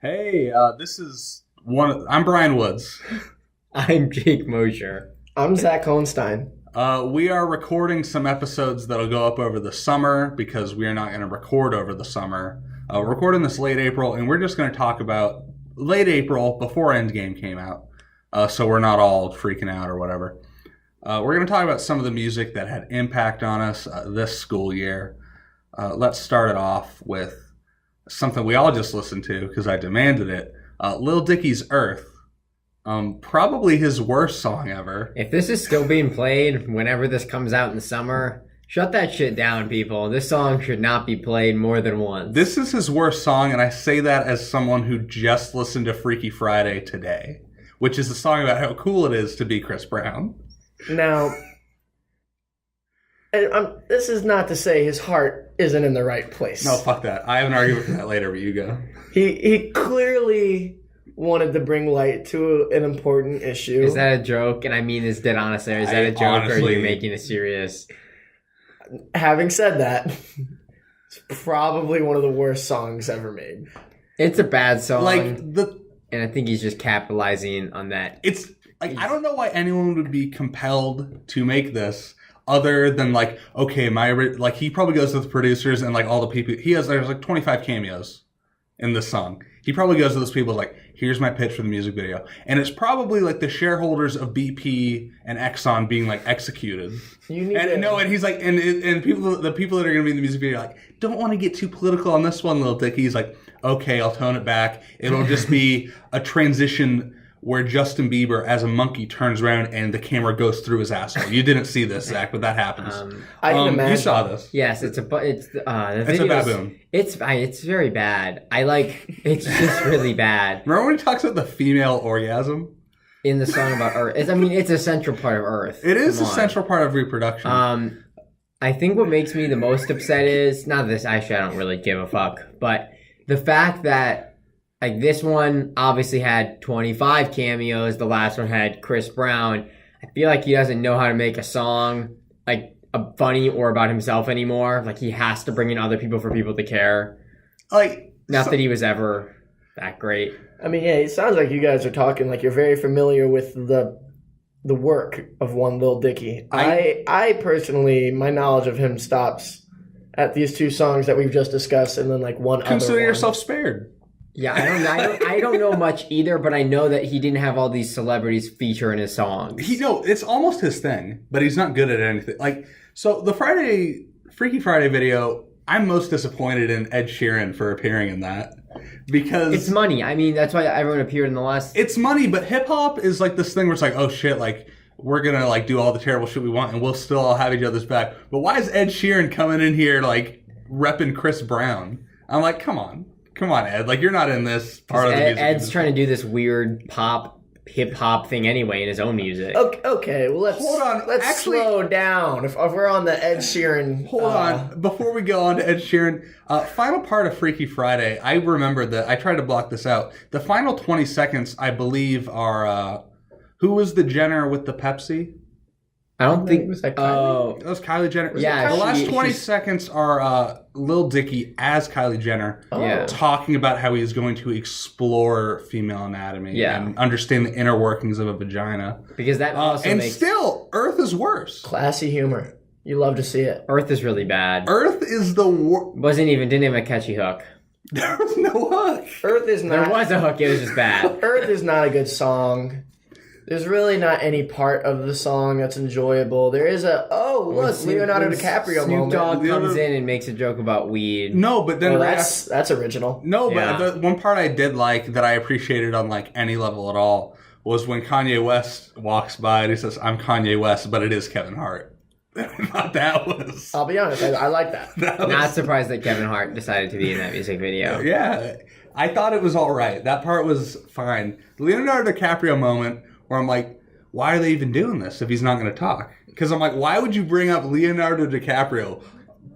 Hey, I'm Brian Woods. I'm Jake Mosher. I'm Zach Hohenstein. We are recording some episodes that'll go up over the summer because we are not going to record over the summer. We're recording this late April, and we're just going to talk about late April before Endgame came out, so we're not all freaking out or whatever. We're going to talk about some of the music that had impact on us this school year. Let's start it off with something we all just listened to because I demanded it. Lil Dicky's Earth. Probably his worst song ever. If this is still being played whenever this comes out in the summer, shut that shit down, people. This song should not be played more than once. This is his worst song, and I say that as someone who just listened to Freaky Friday today, which is a song about how cool it is to be Chris Brown. Now, this is not to say his heart isn't in the right place. No, fuck that. I have an argument for that later, but you go. He clearly wanted to bring light to an important issue. Is that a joke? And I mean this dead honestly. Is that a joke honestly, or are you making it serious? Having said that, it's probably one of the worst songs ever made. It's a bad song. And I think he's just capitalizing on that. It's like, I don't know why anyone would be compelled to make this other than okay, he probably goes to the producers and all the people. There's 25 cameos in this song. He probably goes to those people here's my pitch for the music video. And it's probably the shareholders of BP and Exxon being executed. And he's the people that are going to be in the music video don't want to get too political on this one, Lil Dicky. He's okay, I'll tone it back. It'll just be a transition where Justin Bieber as a monkey turns around and the camera goes through his asshole. You didn't see this, Zach, but that happens. I can imagine. You saw this. Yes, it's a baboon. It's very bad. It's just really bad. Remember when he talks about the female orgasm? In the song about Earth. It's a central part of Earth. It is a central part of reproduction. I think what makes me the most upset is, not this, actually I don't really give a fuck, but the fact that this one obviously had 25 cameos. The last one had Chris Brown. I feel like he doesn't know how to make a song funny or about himself anymore. He has to bring in other people for people to care. Not that he was ever that great. I mean, yeah, it sounds like you guys are talking you're very familiar with the work of one Lil Dicky. I personally, my knowledge of him stops at these two songs that we've just discussed, and then one other. Consider yourself spared. Yeah, I don't know much either, but I know that he didn't have all these celebrities feature in his songs. It's almost his thing, but he's not good at anything. So the Freaky Friday video, I'm most disappointed in Ed Sheeran for appearing in that because it's money. I mean, that's why everyone appeared in the last. It's money, but hip hop is this thing where it's oh shit, we're gonna do all the terrible shit we want, and we'll still all have each other's back. But why is Ed Sheeran coming in here repping Chris Brown? I'm come on, Ed. You're not in this part of the music. Ed's trying to do this weird hip hop thing anyway in his own music. Okay, well hold on. Let's slow down. If we're on the Ed Sheeran, hold on. Before we go on to Ed Sheeran, final part of Freaky Friday. I remember that I tried to block this out. The final 20 seconds, I believe, are who was the Jenner with the Pepsi? I don't think it was Kylie. Oh, that was Kylie Jenner. Yeah, the last 20 seconds are Lil Dicky as Kylie Jenner talking about how he's going to explore female anatomy and understand the inner workings of a vagina. Because that also still, Earth is worse. Classy humor. You love to see it. Earth is really bad. Earth is the worst. Didn't have a catchy hook. There was no hook. Earth is not. There was a hook. It was just bad. Earth is not a good song. There's really not any part of the song that's enjoyable. There is Leonardo DiCaprio Snoop moment. Dogg comes in and makes a joke about weed. No, but then that's original. No, but the one part I did that I appreciated on any level at all was when Kanye West walks by and he says, "I'm Kanye West, but it is Kevin Hart." I thought that was. I'll be honest, I like that. Not surprised that Kevin Hart decided to be in that music video. Yeah, I thought it was all right. That part was fine. The Leonardo DiCaprio moment. Where I'm why are they even doing this if he's not going to talk? Because I'm why would you bring up Leonardo DiCaprio?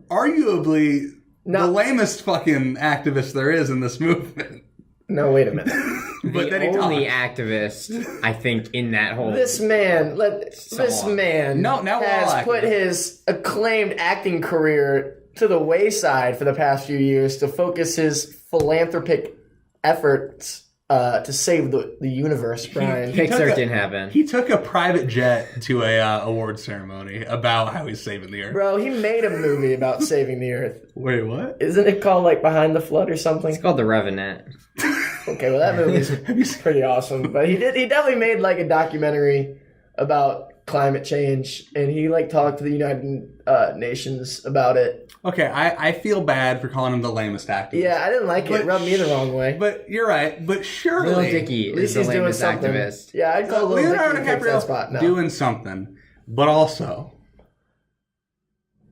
Arguably the lamest fucking activist there is in this movement. No, wait a minute. But the only activist, I think, in that whole... This man has put his acclaimed acting career to the wayside for the past few years to focus his philanthropic efforts to save the universe, Brian. Pixar didn't happen. He took a private jet to a award ceremony about how he's saving the earth. Bro, he made a movie about saving the earth. Wait, what? Isn't it called like Behind the Flood or something? It's called The Revenant. Okay, well that movie's pretty awesome. But he definitely made like a documentary about climate change, and he like talked to the United Nations about it. Okay, I feel bad for calling him the lamest activist. Yeah, I didn't like it. It rubbed me the wrong way. But you're right. But surely, Little Dicky At least is the he's doing lamest something. activist. Yeah, I'd call Little Leonardo Dicky that spot. DiCaprio No. doing something. But also,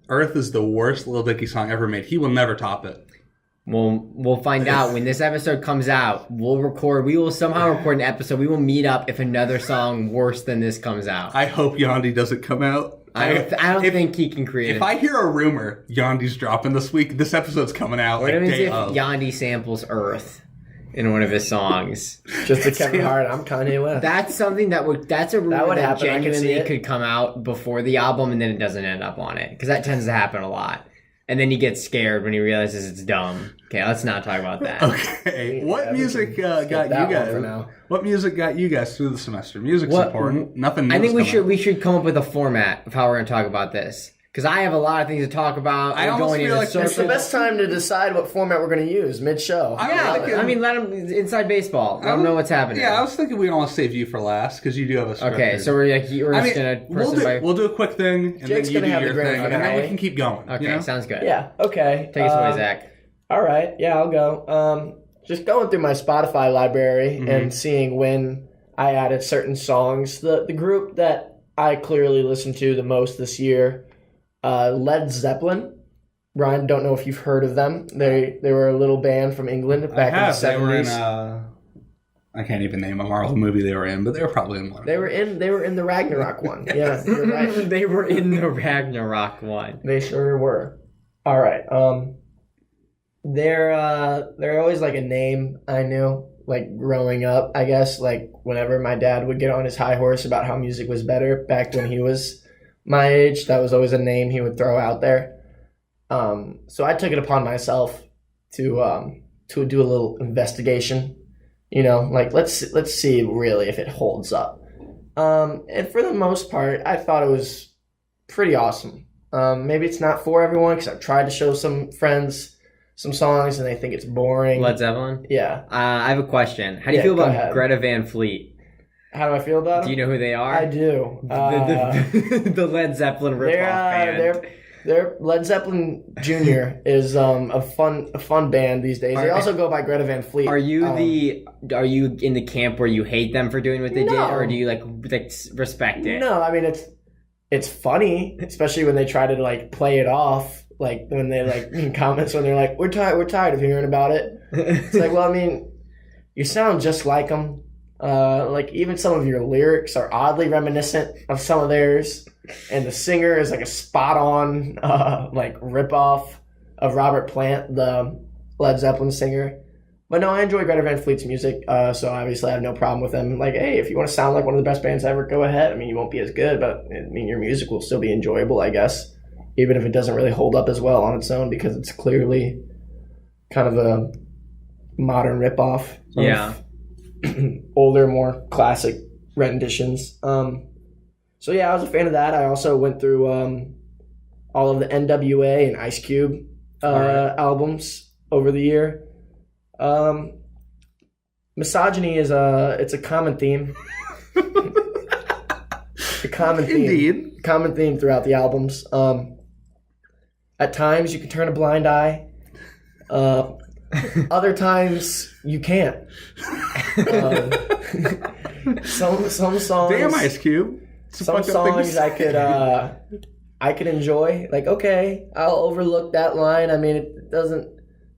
Earth is the worst Lil Dicky song ever made. He will never top it. We'll find out when this episode comes out. We will somehow record an episode. We will meet up if another song worse than this comes out. I hope Yandi doesn't come out. I don't think he can create If I hear a rumor Yandi's dropping this week, this episode's coming out What like happens day if of. Yandi samples Earth in one of his songs? Just a Kevin Hart, I'm Kanye West. That's something that's a rumor would that happen. I can see genuinely it. could come out before the album and then it doesn't end up on it. Because that tends to happen a lot. And then he gets scared when he realizes it's dumb. Okay, let's not talk about that. Okay, what Yeah, we music can got skip you that one guys? for now. What music got you guys through the semester? Music's What- important. Nothing. I think new's coming we should come up with a format of how we're going to talk about this. Because I have a lot of things to talk about. I We're almost going feel in a like circle. It's the best time to decide what format we're going to use mid-show. Yeah, I mean, let them inside baseball. Let them know what's happening. Yeah, I was thinking we'd almost save you for last because you do have a script. Okay, so we're just gonna we'll do a quick thing, and Jake's then you gonna do have the your grand thing, and then we finale. can keep going. Okay, you know? sounds good. Yeah, okay. Take us away, Zach. All right, yeah, I'll go. Just going through my Spotify library and seeing when I added certain songs. The group that I clearly listened to the most this year, Led Zeppelin. Ryan, don't know if you've heard of them. They were a little band from England back in the 70s. They were in. I can't even name a Marvel movie they were in, but they were probably in one. They were in the Ragnarok one. Yeah, you're right. They were in the Ragnarok one. They sure were. All right. They're always like a name I knew, like growing up, I guess, like whenever my dad would get on his high horse about how music was better back when he was my age, that was always a name he would throw out there. So I took it upon myself to do a little investigation, like let's see really if it holds up. And for the most part, I thought it was pretty awesome. Maybe it's not for everyone because I've tried to show some friends some songs and they think it's boring. Led Zeppelin? Yeah. I have a question. How do you Yeah, feel go about ahead. Greta Van Fleet? How do I feel about Do you them? know who they are? I do. The Led Zeppelin ripoff band. They're Led Zeppelin Jr. is a fun band these days. They Are- also go by Greta Van Fleet. Are you in the camp where you hate them for doing what they did, No. or do you like respect it? No, I mean it's funny, especially when they try to like play it off, like when they like in comments when they're like, we're tired of hearing about it. It's like, well, I mean, you sound just like them. Like even some of your lyrics are oddly reminiscent of some of theirs, and the singer is like a spot on like ripoff of Robert Plant, the Led Zeppelin singer. But no, I enjoy Greta Van Fleet's music, so obviously I have no problem with them. Like, hey, if you want to sound like one of the best bands ever, go ahead. I mean, you won't be as good, but I mean, your music will still be enjoyable, I guess, even if it doesn't really hold up as well on its own because it's clearly kind of a modern ripoff. Yeah. Older, more classic renditions. So yeah, I was a fan of that. I also went through all of the NWA and Ice Cube albums over the year. Misogyny is it's a common theme. A common theme. Indeed. Common theme throughout the albums. At times you can turn a blind eye. Other times you can't. Some songs. Damn, Ice Cube. It's a Some fucked up thing to songs say. I could enjoy. Like, okay, I'll overlook that line. I mean, it doesn't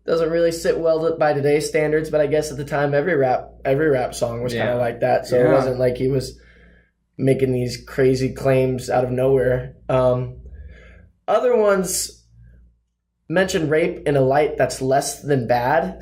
really sit well by today's standards, but I guess at the time every rap song was kind Yeah. of like that. So Yeah. it wasn't like he was making these crazy claims out of nowhere. Other ones mention rape in a light that's less than bad.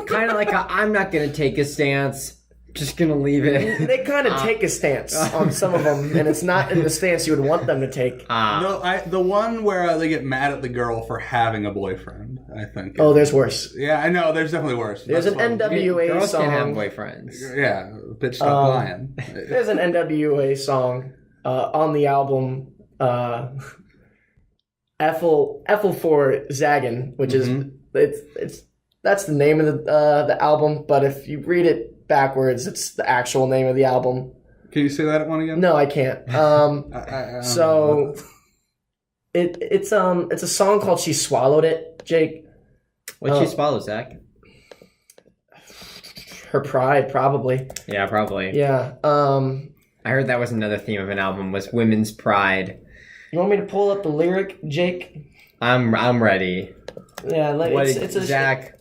Kind of like I'm not going to take a stance. Just gonna leave it. They kind of take a stance on some of them, and it's not in the stance you would want them to take. No, the one where they get mad at the girl for having a boyfriend, I think. Oh, there's worse. Yeah, I know. There's definitely worse. There's an NWA Girls song. can't have boyfriends. Yeah, bitch, stop lying. There's an NWA song on the album Ethel for Zaggin, which is that's the name of the album. But if you read it backwards, it's the actual name of the album. Can you say that one again? No, I can't. So it's a song called "She Swallowed It." Jake, What'd she swallow, Zach? her pride, probably. Yeah, probably. Yeah. I heard that was another theme of an album, was women's pride. You want me to pull up the lyric, Jake? I'm ready. Yeah, Zach,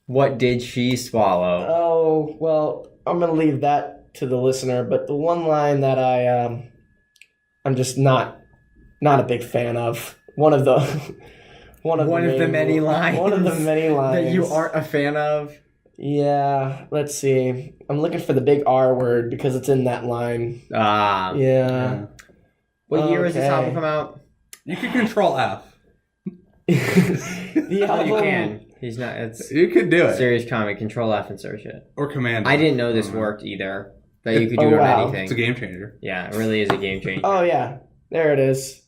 what did she swallow? Oh, well, I'm gonna leave that to the listener. But the one line that I'm just not a big fan of. One of the many lines that you aren't a fan of. Yeah, let's see. I'm looking for the big R word because it's in that line. Yeah. What year was this album come out? You can control F. The album, You can. He's not. It's You could do it. serious comic. Control F and search it. Or Command. I didn't know this worked either. That you could do it on wow. anything. It's a game changer. Yeah, it really is a game changer. Oh yeah, there it is.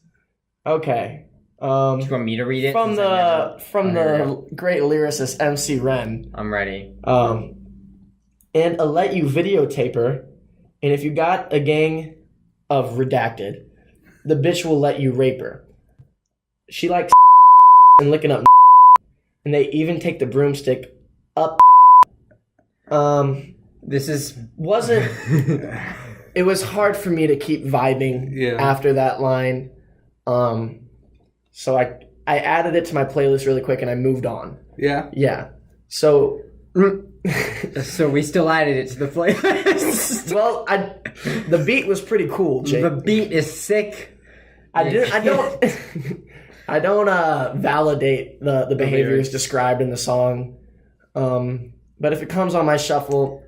Okay. Do you want me to read it? From since I the never- great lyricist MC Ren. I'm ready. And I'll let you videotape her, and if you got a gang of redacted, the bitch will let you rape her. She likes and licking up, and they even take the broomstick up. This is Wasn't. It was hard for me to keep vibing after that line. So I added it to my playlist really quick and I moved on. Yeah. Yeah. So so we still added it to the playlist. well, the beat was pretty cool, Jake. The beat is sick. I don't validate the behaviors described in the song. But if it comes on my shuffle,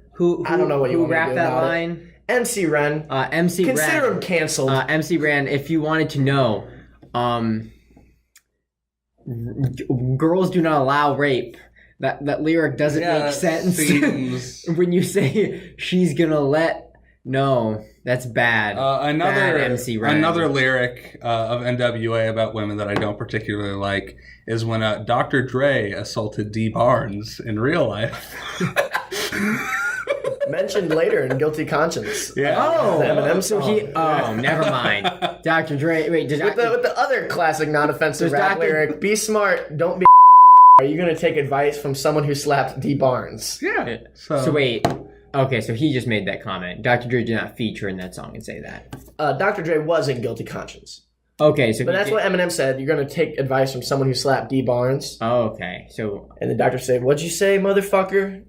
I don't know what you want me to rapped do that about line? it. MC Ren. MC Ren. Consider him canceled. MC Ren, if you wanted to know, girls do not allow rape. That lyric doesn't make sense. When you say she's gonna let, no, that's bad. Bad MC Ren. Another lyric of NWA about women that I don't particularly like is when Dr. Dre assaulted D. Barnes in real life. Mentioned later in Guilty Conscience. Yeah. The Eminem So song. never mind. Dr. Dre, wait, with the other classic non-offensive rap lyric, be smart, don't be Are you going to take advice from someone who slapped D. Barnes? Yeah. So wait, okay, so he just made that comment. Dr. Dre did not feature in that song and say that. Dr. Dre was in Guilty Conscience. Okay, so But that's what Eminem said. You're going to take advice from someone who slapped D. Barnes. Oh, okay, so And the doctor said, what'd you say, motherfucker?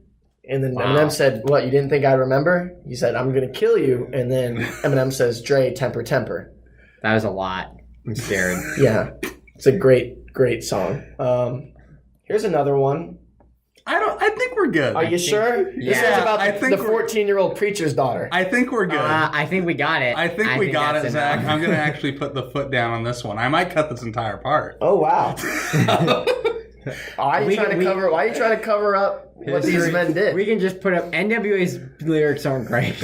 And then Eminem said, what, you didn't think I remember? He said, I'm going to kill you. And then Eminem says, Dre, temper, temper. that was a lot. I'm scared. Yeah. It's a great, great song. Here's another one. I think we're good. Are you sure? Yeah. This is about I the think we're- 14-year-old preacher's daughter. I think we're good. I think we got it. I think we got it, that's Zach. enough. I'm going to actually put the foot down on this one. I might cut this entire part. Oh, wow. Why are you trying to cover up what these men did? We can just put up NWA's lyrics aren't great.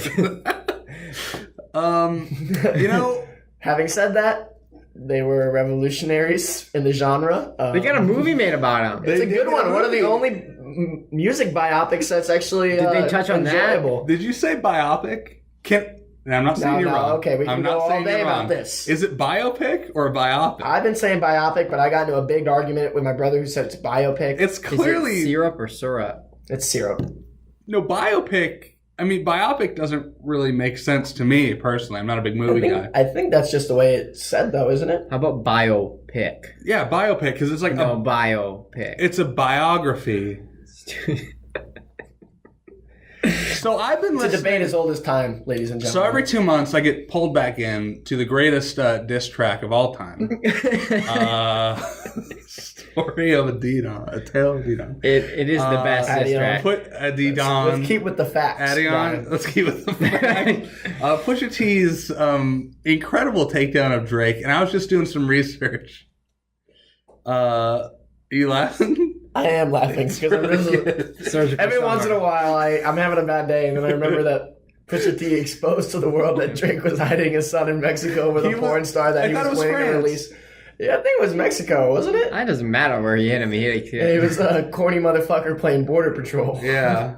You know, Having said that, they were revolutionaries in the genre. They got a movie made about them. It's a They good did one. a One of the movie. only music biopics that's actually Did they touch on that? enjoyable. did you say biopic? I'm not saying No, you're no, wrong. okay, we can I'm go not all saying day you're about wrong. this. Is it biopic or biopic? I've been saying biopic, but I got into a big argument with my brother who said it's biopic. It's Is clearly it syrup or syrup? It's syrup. no biopic. I mean, biopic doesn't really make sense to me personally. I'm not a big movie guy. I think that's just the way it's said, though, isn't it? How about biopic? Yeah, biopic because it's like No, biopic. it's a biography. So I've been It's a listening. debate as old as time, ladies and So gentlemen. every 2 months, I get pulled back in to the greatest diss track of all time. Story of a D-Don. A tale of a D-Don. It is the best diss Adion. track. Put a D-Don. Let's keep with the facts. Adion. Let's keep with the facts. Pusha T's incredible takedown of Drake, and I was just doing some research. Are you laughing? I am laughing because every once in a while I'm having a bad day, and then I remember that Pusha T exposed to the world that Drake was hiding his son in Mexico with a porn star that he was planning to release. Yeah, I think it was Mexico, wasn't it? It doesn't matter where he hit him. He was a corny motherfucker playing Border Patrol. Yeah.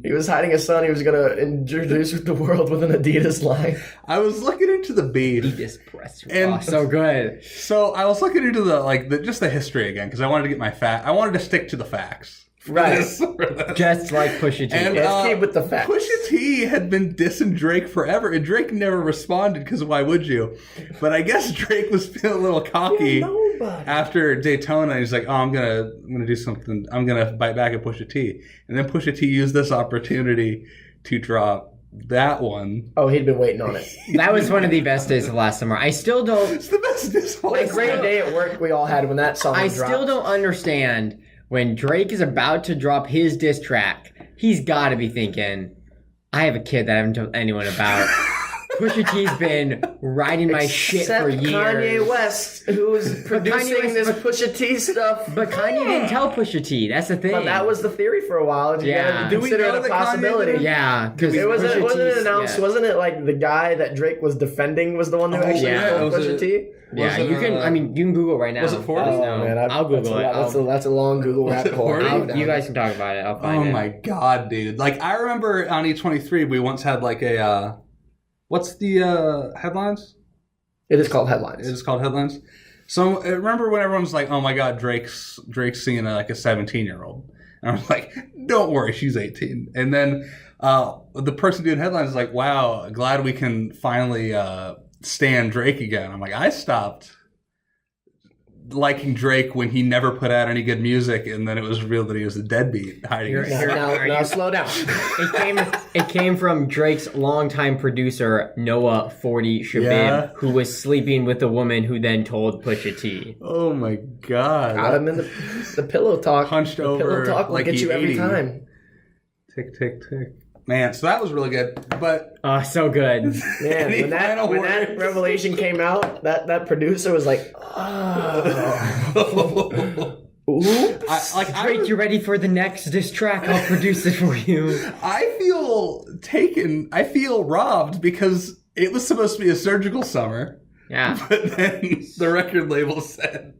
He was hiding his son. He was going to introduce the world with an Adidas line. I was looking into the beef. Adidas press. And so good. So I was looking into just the history again because I wanted to get my fact. I wanted to stick to the facts. Right. Just like Pusha T. And let's keep with the facts. Pusha T had been dissing Drake forever, and Drake never responded because why would you? But I guess Drake was feeling a little cocky after Daytona. He's like, "Oh, I'm gonna do something. I'm gonna bite back at Pusha T." And then Pusha T used this opportunity to drop that one. Oh, he'd been waiting on it. That was one of the best days of last summer. I still don't. It's the best diss. What a great day at work we all had when that song dropped. I still don't understand. When Drake is about to drop his diss track, he's got to be thinking, I have a kid that I haven't told anyone about. Pusha T's been riding my shit for years. Kanye West, who's producing this Pusha T stuff. But Kanye didn't tell Pusha T. That's the thing. But that was the theory for a while. You gotta consider it a possibility. Yeah. Because wasn't it announced, wasn't it like the guy that Drake was defending was the one who actually told Pusha T? Yeah, you can Google right now. Was it 40? Man, I'll Google it. That's a long Google rabbit hole. You guys can talk about it. I'll find it. Oh my god, dude. Like, I remember on E23, we once had like a, what's the headlines? It is called Headlines. It is called Headlines. So, remember when everyone was like, oh my god, Drake's singing like a 17-year-old. And I was like, don't worry, she's 18. And then the person doing Headlines is like, wow, glad we can finally stand Drake again. I'm like, I stopped liking Drake when he never put out any good music, and then it was revealed that he was a deadbeat hiding. Now slow down. It came from Drake's longtime producer Noah 40 Shabib, who was sleeping with a woman who then told Pusha T. Oh my god! Got him in the pillow talk. Punched over. Pillow talk will get you every time. Tick tick tick. Man, so that was really good, but so good. Man, when that revelation came out, that producer was like, oh. Ooh. Drake, you ready for the next diss track? I'll produce it for you. I feel taken. I feel robbed because it was supposed to be a surgical summer. Yeah, but then the record label said,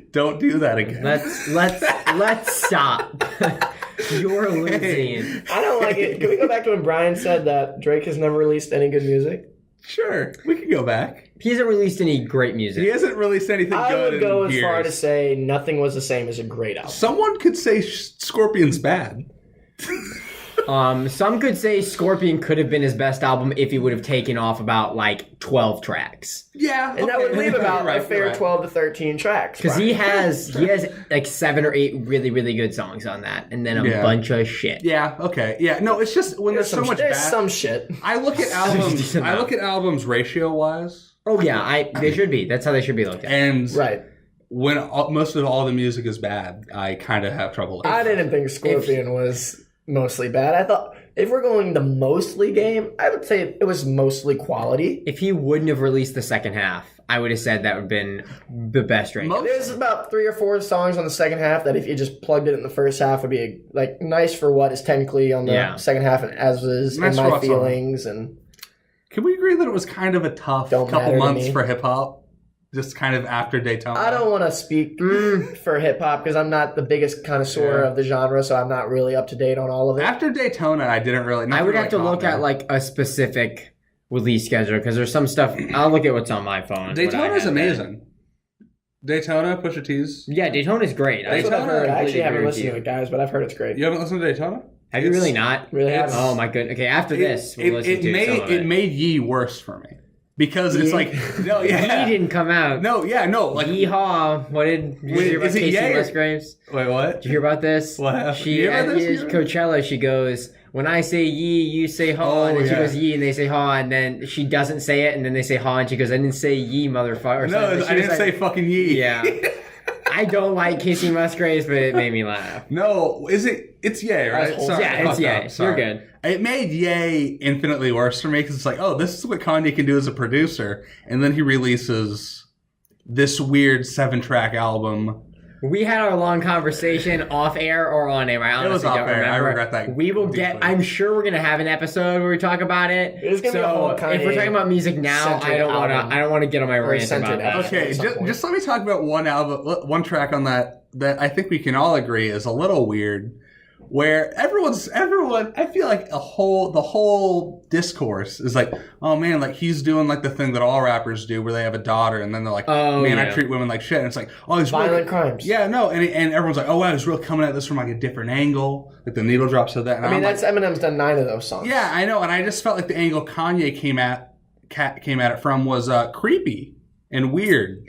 "Don't do that again." Let's stop. You're losing. I don't like it. Can we go back to when Brian said that Drake has never released any good music? Sure, we can go back. He hasn't released any great music. He hasn't released anything good in years. I would go as far to say nothing was the same as a great album. Someone could say Scorpion's bad. Some could say Scorpion could have been his best album if he would have taken off about like 12 tracks. Yeah, and that would leave about a fair 12 to 13 tracks. Because he has like 7 or 8 really, really good songs on that, and then a bunch of shit. Yeah. Okay. Yeah. No, it's just when there's so much bad. There's some shit. I look at albums. I look at albums ratio wise. Oh yeah, they should be. That's how they should be looked at. And right. When most of all the music is bad, I kind of have trouble. I didn't think Scorpion was mostly bad. I thought if we're going the mostly game, I would say it was mostly quality. If he wouldn't have released the second half, I would have said that would have been the best Drake. There's about 3 or 4 songs on the second half that if you just plugged it in the first half would be like nice for what is technically on the second half, as is In My Feelings. And can we agree that it was kind of a tough couple months for hip hop? Just kind of after Daytona. I don't want to speak for hip hop because I'm not the biggest connoisseur of the genre, so I'm not really up to date on all of it. After Daytona, I didn't really. I would have to look at like a specific release schedule because there's some stuff. I'll look at what's on my phone. Daytona's amazing. Daytona, Pusha T's. Yeah, Daytona's great. That's what I've heard. I actually haven't listened to it, guys, but I've heard it's great. You haven't listened to Daytona? Have you really not? Really haven't. Oh my goodness. Okay, after this, we'll listen to some of it. It made Yee worse for me. Because it's like, no, yeah. He didn't come out. No, yeah, no. Like, Yeehaw. What did you hear about Casey Musgraves? Wait, what? Did you hear about this? What happened? She, at Coachella, she goes, when I say Yee, you say haw. And then she goes Yee, and they say haw. And then she doesn't say it, and then they say haw. And she goes, I didn't say Yee, motherfucker. No, I didn't say fucking Yee. Yeah. I don't like Kissy Musgraves, but it made me laugh. No, is it? It's Ye, right? That's Sorry, Yeah, I it's fucked Ye. up. Sorry. You're good. It made Ye infinitely worse for me because it's like, oh, this is what Kanye can do as a producer, and then he releases this weird 7-track album. We had our long conversation off air or on air. I honestly was off don't air. I remember. regret that We will deeply. I'm sure we're gonna have an episode where we talk about it. It's gonna be a whole so if we're talking about music now, I don't want to get on my rant centered about that. album. Okay, at some point. just let me talk about one album, one track on that I think we can all agree is a little weird. Where everyone, I feel like the whole discourse is like, oh man, like he's doing like the thing that all rappers do, where they have a daughter, and then they're like, Oh, man, yeah. I treat women like shit, and it's like, oh, he's Violent really, crimes. yeah, no, and everyone's like, oh wow, he's really coming at this from like a different angle, like the needle drops of that. And I mean, I'm that's like, Eminem's done 9 of those songs. yeah, I know, and I just felt like the angle Kanye came at it from was creepy and weird.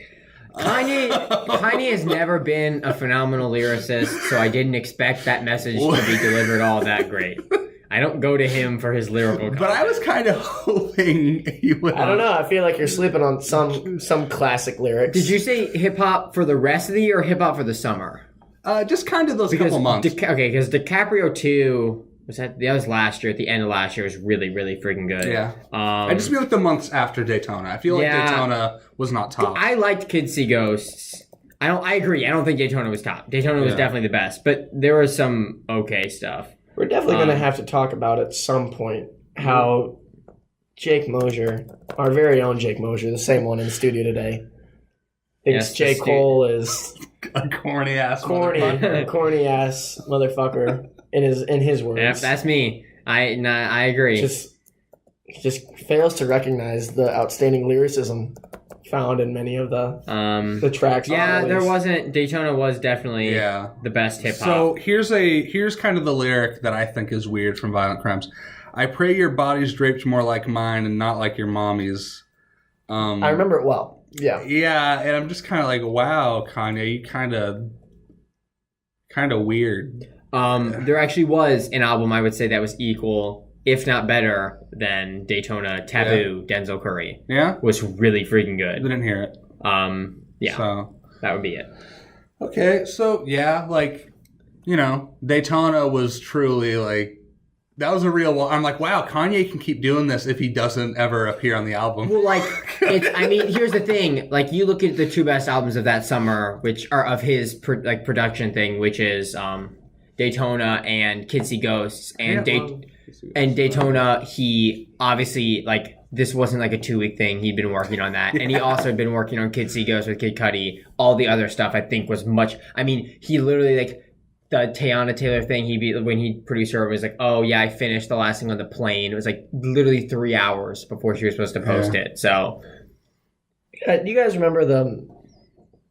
Kanye has never been a phenomenal lyricist, so I didn't expect that message to be delivered all that great. I don't go to him for his lyrical content. But I was kind of hoping he would. I don't know. I feel like you're sleeping on some classic lyrics. Did you say hip hop for the rest of the year or hip hop for the summer? Just kind of those couple months. Because DiCaprio 2 that was last year. At the end of last year was really, really freaking good. Yeah. I just feel like the months after Daytona. I feel like Daytona was not top. I liked Kids See Ghosts. I agree. I don't think Daytona was top. Daytona was definitely the best, but there was some okay stuff. We're definitely going to have to talk about at some point how Jake Mosier, our very own Jake Mosier, the same one in the studio today, thinks J. Cole is a corny ass corny ass motherfucker in his words. Yeah, that's me. I agree. Just fails to recognize the outstanding lyricism found in many of the tracks. Yeah, Daytona was definitely the best hip hop. So here's kind of the lyric that I think is weird from Violent Crimes. I pray your body's draped more like mine and not like your mommy's. I remember it well. Yeah. Yeah, and I'm just kind of like, wow, Kanye, you kind of weird. There actually was an album I would say that was equal, if not better, than Daytona. Taboo, Denzel Curry. Yeah? Was really freaking good. I didn't hear it. Yeah. So that would be it. Okay, so yeah, like, Daytona was truly like, that was a real one. I'm like, wow, Kanye can keep doing this if he doesn't ever appear on the album. Well, like, here's the thing. Like, you look at the 2 best albums of that summer, which are of his production thing, which is Daytona and Kids See Ghosts. And Daytona, he obviously, like, this wasn't like a 2-week thing. He'd been working on that. And he also had been working on Kids See Ghosts with Kid Cudi. All the other stuff, I think, was much... I mean, he literally, like... The Teyana Taylor thing, when he produced her, it was like, oh yeah, I finished the last thing on the plane. It was like literally 3 hours before she was supposed to post it. So, do you guys remember the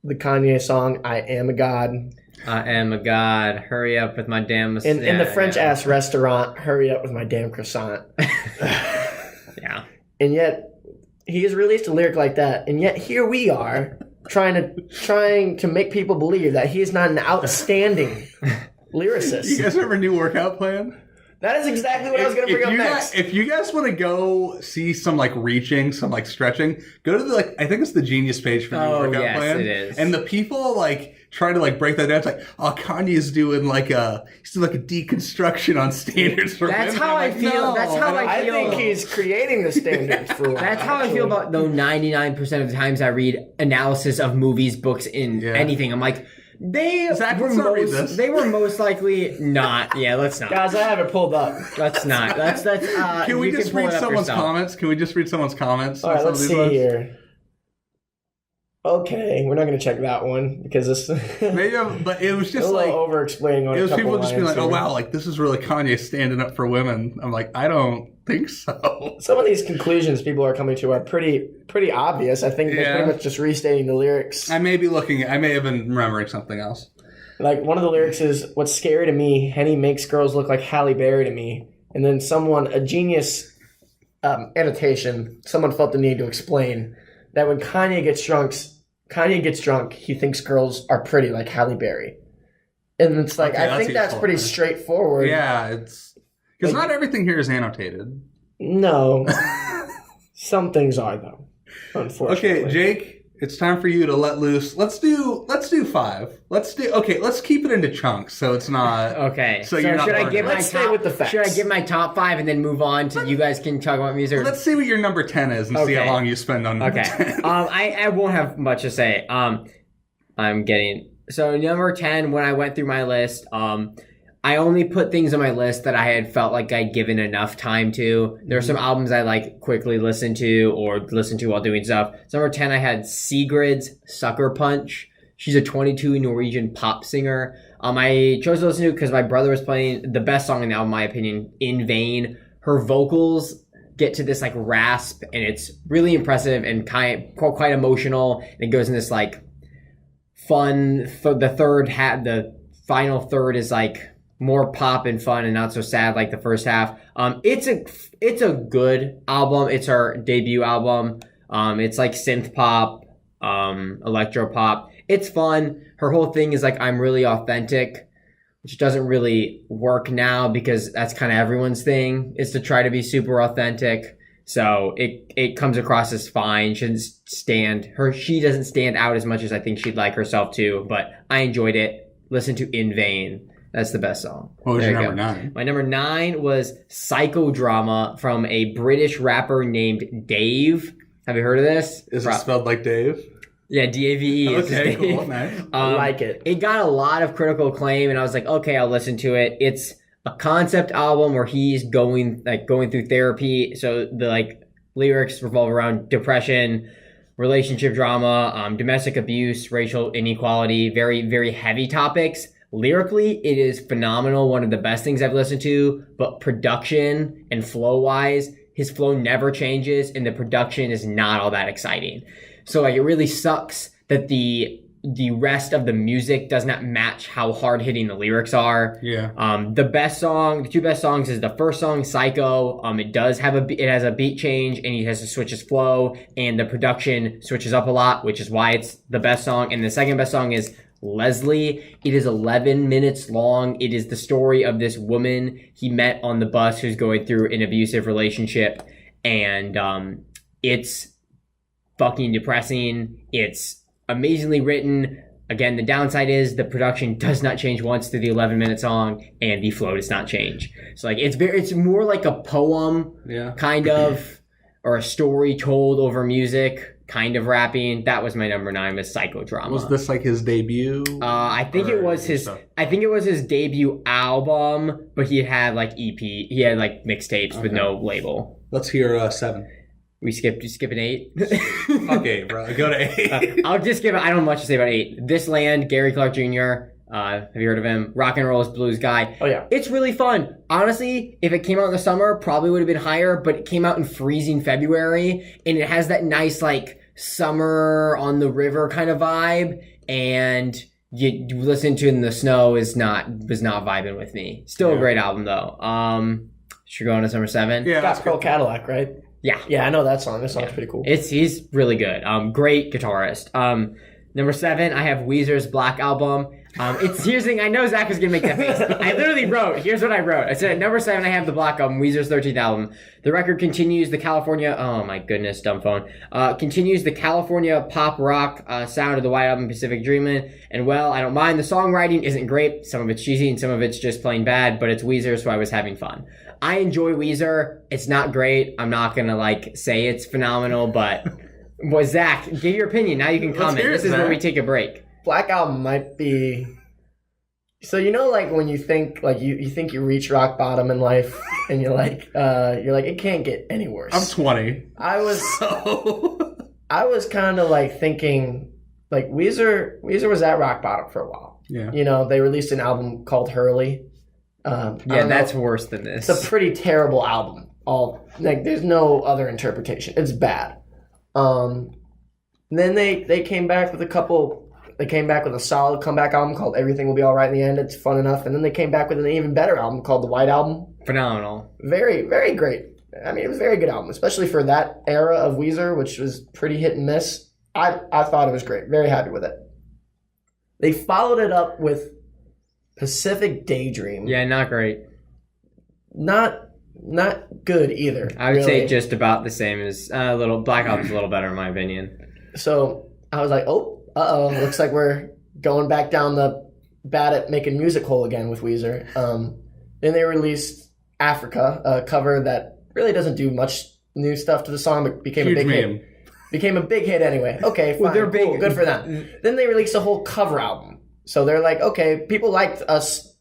Kanye song "I Am a God"? I am a god. Hurry up with my damn. In the French ass restaurant, hurry up with my damn croissant. Yeah. And yet, he has released a lyric like that, and yet here we are. Trying to make people believe that he is not an outstanding lyricist. You guys have a new workout plan? That is exactly what I was going to bring up next. If you guys want to go see some like reaching, some like stretching, go to the I think it's the Genius page for new workout plan. It is. And the people like try to like break that down. It's like, oh, Kanye's doing like a deconstruction on standards for That's women. how I like, feel. No. That's how I feel. I think he's creating the standards for. That's how I feel about though 99% of the times I read analysis of movies, books, in anything. I'm like. They were most likely not. Yeah, let's not. Guys, I have it pulled up. Let's not. Let's. Can we just read someone's comments? Can we just read someone's comments? All right, let's see here. Okay, we're not going to check that one because this. Maybe, but it was just like over-explaining on. It was people just being like, here. "Oh wow, like this is really Kanye standing up for women." I'm like, I don't think so. Some of these conclusions people are coming to are pretty obvious. I think they're pretty much just restating the lyrics. I may have been remembering something else. Like one of the lyrics is, "What's scary to me, Henny makes girls look like Halle Berry to me," and then a genius annotation. Someone felt the need to explain that when Kanye gets drunk, he thinks girls are pretty like Halle Berry. And it's like, I think that's pretty straightforward. Yeah, it's... Because not everything here is annotated. No. Some things are, though, unfortunately. Okay, Jake, It's time for you to let loose. Let's do 5. Let's keep it into chunks so it's not Okay. So you're not should I give my Let's stay top, with the facts. Should I give my top 5 and then move on to you guys can talk about music? Let's see what your number 10 is and see how Okay. long you spend on number 10. I won't have much to say. So number 10, when I went through my list, I only put things on my list that I had felt like I'd given enough time to. There are some albums I like quickly listen to or listen to while doing stuff. So number 10, I had Sigrid's Sucker Punch. She's a 22 Norwegian pop singer. I chose to listen to it because my brother was playing the best song in the album, in my opinion, In Vain. Her vocals get to this like rasp, and it's really impressive and quite emotional. And it goes in this like fun. The final third is like more pop and fun and not so sad like the first half. It's a good album. It's her debut album. It's like synth pop, electro pop. It's fun. Her whole thing is like, I'm really authentic, which doesn't really work now because that's kind of everyone's thing, is to try to be super authentic. So it comes across as fine. She doesn't stand out as much as I think she'd like herself to, but I enjoyed it. Listen to In Vain. That's the best song. What was There your you number go. 9? My number 9 was Psychodrama from a British rapper named Dave. Have you heard of this? Is it spelled like Dave? Yeah, Dave. Okay, cool, nice. I like it. It got a lot of critical acclaim, and I was like, okay, I'll listen to it. It's a concept album where he's going through therapy. So the like lyrics revolve around depression, relationship drama, domestic abuse, racial inequality, very, very heavy topics. Lyrically, it is phenomenal. One of the best things I've listened to, but production and flow-wise, his flow never changes, and the production is not all that exciting. So like, it really sucks that the rest of the music does not match how hard-hitting the lyrics are. Yeah. The two best songs is the first song, Psycho. It has a beat change, and he has to switch his flow, and the production switches up a lot, which is why it's the best song. And the second best song is Leslie. It is 11 minutes long. It is the story of this woman he met on the bus who's going through an abusive relationship, and it's fucking depressing. It's amazingly written. Again, the downside is the production does not change once through the 11-minute song, and the flow does not change. So like, it's more like a poem, kind of, or a story told over music, kind of rapping. That was my number 9, was Psychodrama. Was this like his debut? I think it was his debut album, but he had like EP. He had like mixtapes with no label. Let's hear 7. You skip an 8? Fuck 8, bro. Go to 8. I'll just skip it. I don't have much to say about 8. This Land, Gary Clark Jr. Have you heard of him? Rock and Roll is Blues guy. Oh, yeah. It's really fun. Honestly, if it came out in the summer, probably would have been higher, but it came out in freezing February, and it has that nice, like, summer on the river kind of vibe, and you listen to it in the snow was not vibing with me. Still a great album, though. Should we go on to number 7? Yeah. Got Pearl Cadillac, right? Yeah. Yeah, I know that song. That song's pretty cool. He's really good. Great guitarist. Number 7, I have Weezer's Black Album. Here's the thing. I know Zach was gonna make that face. I literally wrote. Here's what I wrote. I said, number 7, I have the Black Album, Weezer's 13th album. The record continues the California. Oh my goodness, dumb phone. Continues the California pop rock sound of the White Album, Pacific Dreamin'. And well, I don't mind. The songwriting isn't great. Some of it's cheesy and some of it's just plain bad. But it's Weezer, so I was having fun. I enjoy Weezer. It's not great. I'm not gonna like say it's phenomenal, but. Well, Zach, give your opinion. Now you can comment. This is where we take a break. Black Album might be. So you know, like when you think like you think you reach rock bottom in life, and you're like it can't get any worse. I'm 20. I was kind of like thinking like Weezer was at rock bottom for a while. Yeah. You know, they released an album called Hurley. Yeah, that's worse than this. It's a pretty terrible album. There's no other interpretation. It's bad. Then they came back with a solid comeback album called Everything Will Be Alright in the End. It's fun enough. And then they came back with an even better album called The White Album. Phenomenal. Very, very great. I mean, it was a very good album, especially for that era of Weezer, which was pretty hit and miss. I thought it was great. Very happy with it. They followed it up with Pacific Daydream. Yeah, not great. Not good either. I would really. say just about the same as Black Album's a little better in my opinion. So I was like, oh, looks like we're going back down the bad at making music hole again with Weezer. Then they released Africa, a cover that really doesn't do much new stuff to the song, but became Huge a big meme. hit. Became a big hit anyway. Okay, fine, Well, they're cool, big. good for them. Then they released a whole cover album. So they're like, okay, people liked us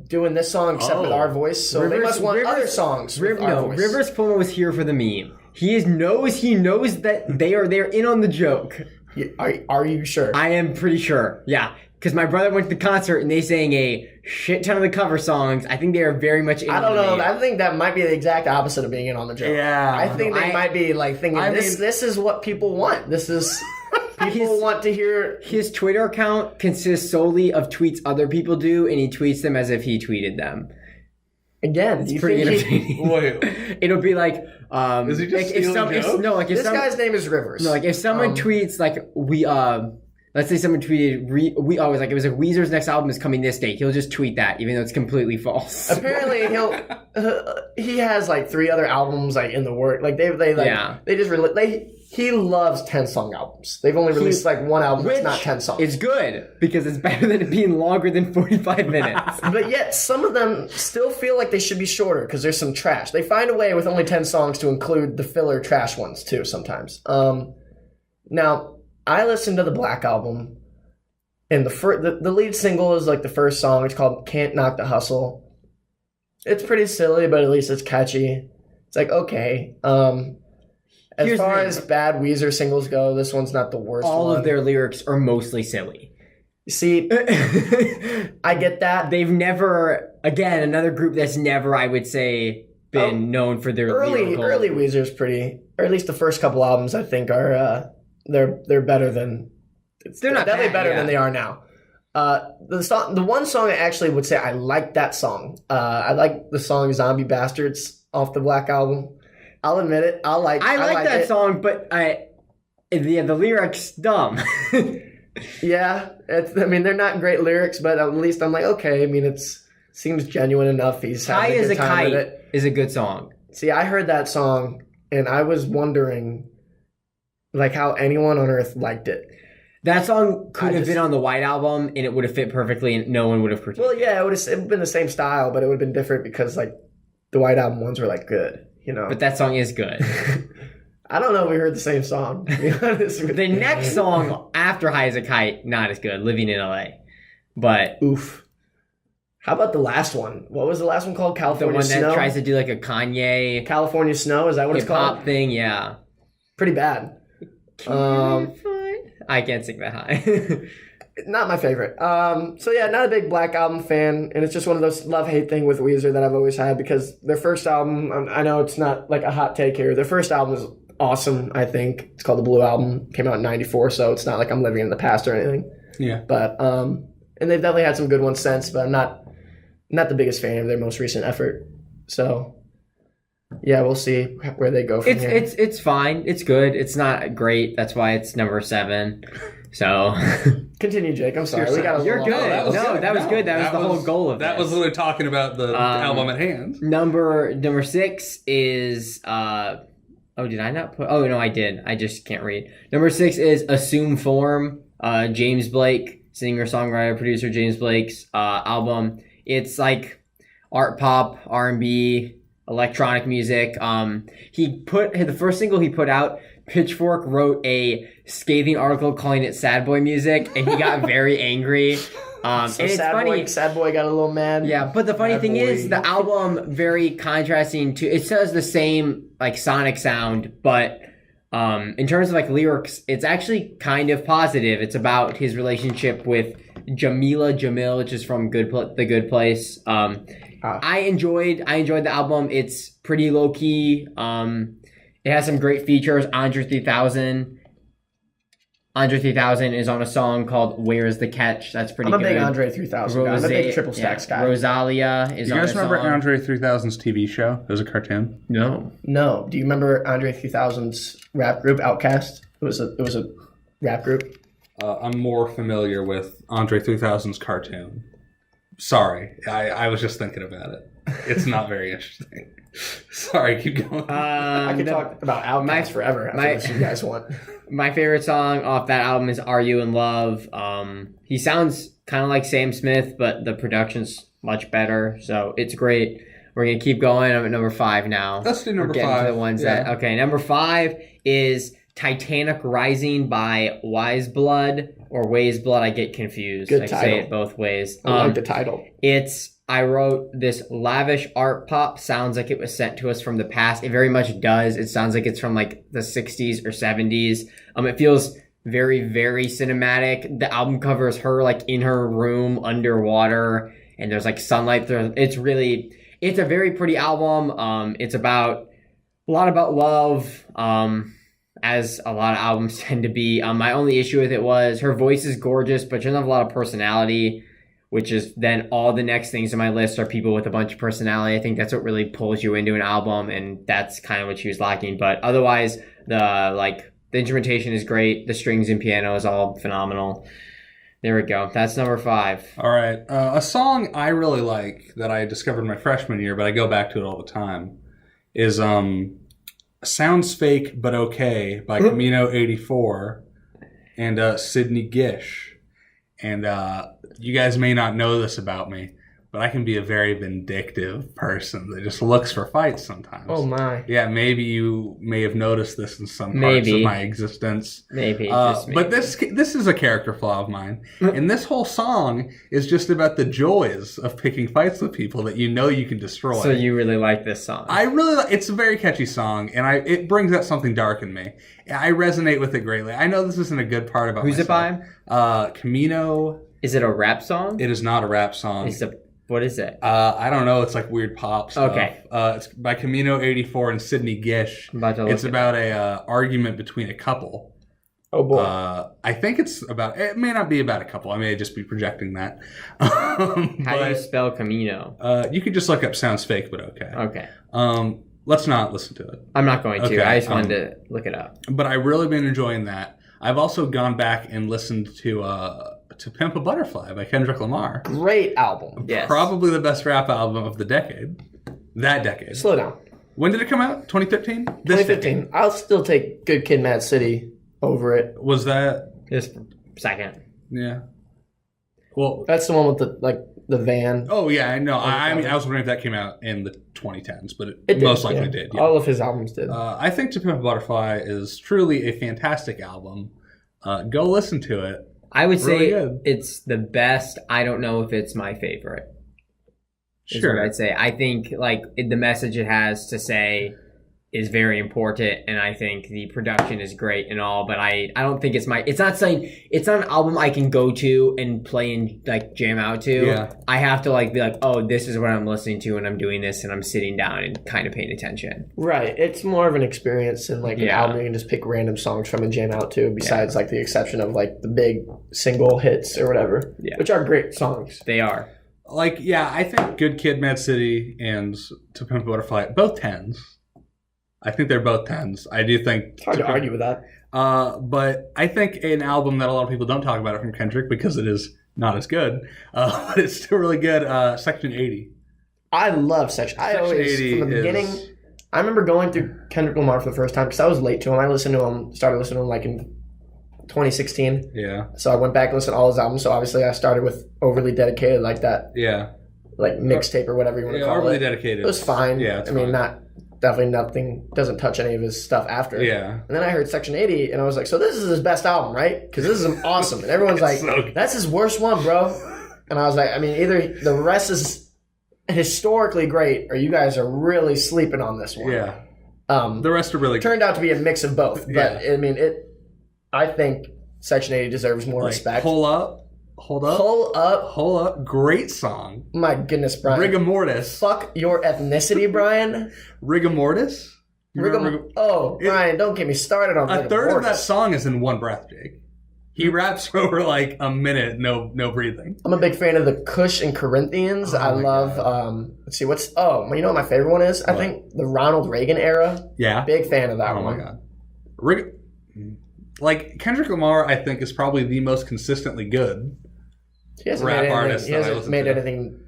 doing this song except with our voice, so they must want other songs with our voice. Rivers Cuomo was here for the meme. He knows that they're in on the joke. Are you sure? I am pretty sure. Yeah. Because my brother went to the concert and they sang a shit ton of the cover songs. I think they are very much in I on don't the know. meme. I think that might be the exact opposite of being in on the joke. Yeah. I think they might be like thinking this is what people want. This is people want to hear. His Twitter account consists solely of tweets other people do, and he tweets them as if he tweeted them. Again, It's pretty entertaining. Wait. It'll be like, Is he just stealing jokes? This guy's name is Rivers. No, like if someone tweets like let's say someone tweeted it was like Weezer's next album is coming this date. He'll just tweet that, even though it's completely false. Apparently, he has like 3 other albums like in the work. Like they just he loves 10-song albums. They've only released like one album that's not 10 songs. It's good because it's better than it being longer than 45 minutes. But yet, some of them still feel like they should be shorter because there's some trash. They find a way with only 10 songs to include the filler trash ones too sometimes. Now, I listened to the Black Album, and the lead single is like the first song. It's called Can't Knock the Hustle. It's pretty silly, but at least it's catchy. It's like, okay. As far as bad Weezer singles go, this one's not the worst one. All of their lyrics are mostly silly. See, I get that. They've never, again, another group that's never, I would say, been known for their lyrical. Early Weezer's pretty, or at least the first couple albums, I think are they're better than. They're not definitely bad, better than they are now. The one song I actually would say I like that song. I like the song "Zombie Bastards" off the Black Album. I'll admit it. I like that song, but the lyrics dumb. Yeah, they're not great lyrics, but at least I'm like, okay. I mean, it seems genuine enough. He's having a good time with it. Is a good song. See, I heard that song and I was wondering, like, how anyone on earth liked it. That song could have been on the White Album, and it would have fit perfectly, and no one would have critiqued. Well, yeah, it would have been the same style, but it would have been different because, like, the White Album ones were like good, you know. But that song is good. I don't know if we heard the same song, to be honest with The you. next song after High as a Kite, not as good, Living in LA. But Oof. How about the last one? What was the last one called? the California one that Snow? tries to do like a Kanye California Snow, is that what it's hip-hop called? thing, yeah. Pretty bad. I can't sing that high. Not my favorite. So yeah, not a big Black Album fan, and it's just one of those love-hate thing with Weezer that I've always had because their first album, I know it's not like a hot take here, their first album is awesome, I think. It's called the Blue Album, came out in 94, so it's not like I'm living in the past or anything. Yeah. But, and they've definitely had some good ones since, but I'm not the biggest fan of their most recent effort. So, yeah, we'll see where they go from here. It's fine. It's good. It's not great. That's why it's number 7. So Continue, Jake. I'm sorry. You're good. That was good. That was the whole goal of that. this. Was literally talking about the album at hand. Number 6 is did I not put? Oh no, I did. I just can't read. Number 6 is Assume Form. James Blake, singer, songwriter, producer. James Blake's album. It's like art pop, R&B, electronic music. The first single he put out, Pitchfork wrote a scathing article calling it sad boy music, and he got very angry. And it's funny. Sad boy got a little mad. Yeah, but the funny thing is, the album very contrasting to. It says the same like sonic sound, but in terms of like lyrics, it's actually kind of positive. It's about his relationship with Jamila Jamil, which is from The Good Place. I enjoyed the album. It's pretty low key. It has some great features. Andre 3000. Andre 3000 is on a song called "Where's the Catch." That's pretty good. I'm a big Andre 3000 guy. I'm a big Triple Stacks guy. Rosalia is on a song. You guys remember Andre 3000's TV show? It was a cartoon. No. No. Do you remember Andre 3000's rap group Outkast? It was a rap group. I'm more familiar with Andre 3000's cartoon. Sorry, I was just thinking about it. It's not very interesting. Sorry, keep going. I could talk about Outkast forever. That's what you guys want. My favorite song off that album is "Are You in Love." He sounds kind of like Sam Smith, but the production's much better, so it's great. We're gonna keep going. I'm at number 5 now. Let's do number We're 5. To the ones that okay. Number 5 is "Titanic Rising" by Wise Blood or Ways Blood. I get confused. Good I title. say it both ways. I like the title. I wrote this lavish art pop. Sounds like it was sent to us from the past. It very much does. It sounds like it's from like the 60s or 70s. It feels very, very cinematic. The album cover is her like in her room underwater, and there's like sunlight there. It's a very pretty album. It's about a lot about love. As a lot of albums tend to be. My only issue with it was her voice is gorgeous, but she doesn't have a lot of personality, which is then all the next things on my list are people with a bunch of personality. I think that's what really pulls you into an album, and that's kind of what she was lacking. But otherwise, the instrumentation is great. The strings and piano is all phenomenal. There we go. That's number 5. All right. A song I really like that I discovered my freshman year, but I go back to it all the time, is Sounds Fake But Okay by Camino 84 and Sydney Gish. And you guys may not know this about me, but I can be a very vindictive person that just looks for fights sometimes. Oh my. Yeah, maybe you may have noticed this in some parts of my existence. Maybe. But this is a character flaw of mine. And this whole song is just about the joys of picking fights with people that you know you can destroy. So you really like this song? I really like. It's a very catchy song, and it brings out something dark in me. I resonate with it greatly. I know this isn't a good part about Who's myself. it by? Camino. Is it a rap song? It is not a rap song. What is it? I don't know. It's like weird pop stuff. Okay. It's by Camino 84 and Sydney Gish. It's about a argument between a couple. Oh boy. I think it may not be about a couple. I may just be projecting that. How do you spell Camino? You could just look up Sounds Fake But Okay. Okay. Let's not listen to it. I'm not going to. Okay, I just wanted to look it up. But I've really been enjoying that. I've also gone back and listened to Pimp a Butterfly by Kendrick Lamar. Great album. Yes. Probably the best rap album of the decade. That decade. Slow down. When did it come out? 2015? 2015. I'll still take Good Kid, Mad City over it. Was that? Just second. Yeah. Well, that's the one with the van. Oh yeah, I know. I mean, I was wondering if that came out in the 2010s, but it did, most likely did. Yeah. All of his albums did. I think To Pimp a Butterfly is truly a fantastic album. Go listen to it. I would say good. It's the best. I don't know if it's my favorite. Sure. What I'd say. I think the message it has to say is very important, and I think the production is great and all, but I don't think it's not an album I can go to and play and jam out to. Yeah. I have to be like, oh, this is what I'm listening to when I'm doing this, and I'm sitting down and kind of paying attention. Right. It's more of an experience than an album you can just pick random songs from and jam out to, besides the exception of the big single hits or whatever, which are great songs. They are. I think Good Kid, Mad City and To Pimp a Butterfly, both 10s. I think they're both 10s. I do think... It's hard to argue with that. But I think an album that a lot of people don't talk about from Kendrick because it is not as good, but it's still really good, Section 80. I love Section 80. I always, from the beginning... I remember going through Kendrick Lamar for the first time because I was late to him. I started listening to him in 2016. Yeah. So I went back and listened to all his albums. So obviously I started with Overly Dedicated like that. Yeah. Mixtape or whatever you want to call it. Overly Dedicated. It was fine. Yeah, it's fine. Definitely nothing, doesn't touch any of his stuff after. Yeah. And then I heard Section 80, and I was like, so this is his best album, right? Because this is awesome. And everyone's like, that's his worst one, bro. And I was like, either the rest is historically great, or you guys are really sleeping on this one. Yeah. The rest are really good. Turned out to be a mix of both. But, I think Section 80 deserves more respect. Hold up. Great song. My goodness, Brian. Rigor Mortis. Fuck your ethnicity, Brian. Rigor Mortis? Brian, don't get me started on a third of that song is in one breath, Jake. He raps for over a minute, no breathing. I'm a big fan of the Kush and Corinthians. I love, let's see, you know what my favorite one is? I think the Ronald Reagan era. Yeah. Big fan of that one. Oh my God. Kendrick Lamar, I think, is probably the most consistently good rap artist. He hasn't made anything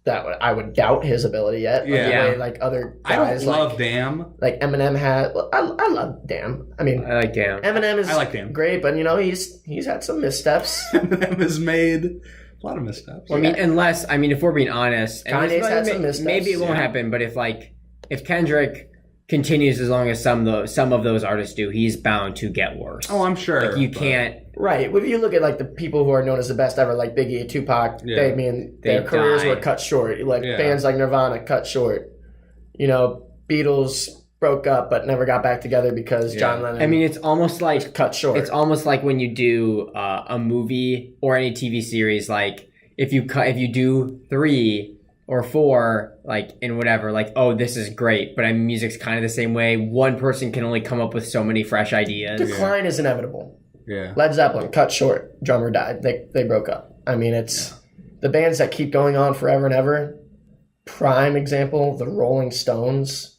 that I would doubt his ability yet. Yeah. The way, like other I don't guys, love Damn. like Eminem had. Well, I love Damn. I mean, I like Damn. Eminem is I like Damn. great, but he's had some missteps. Eminem has made a lot of missteps. Well, I mean, if we're being honest, and Kanye's this- had some missteps. maybe it won't Yeah. happen, but if Kendrick continues as long as some of those artists do, he's bound to get worse. Oh, I'm sure. Like you but- can't. Right. If you look at like the people who are known as the best ever, like Biggie, Tupac, Yeah. their They careers died. were cut short. Like Yeah. bands like Nirvana cut short. Beatles broke up but never got back together because John Lennon. I mean, it's almost like cut short. It's almost like when you do a movie or any TV series. Like if you do 3 or 4, like in whatever, like this is great, but music's kind of the same way. One person can only come up with so many fresh ideas. Decline is inevitable. Yeah. Led Zeppelin cut short. Drummer died. They broke up. I mean, it's the bands that keep going on forever and ever. Prime example, the Rolling Stones.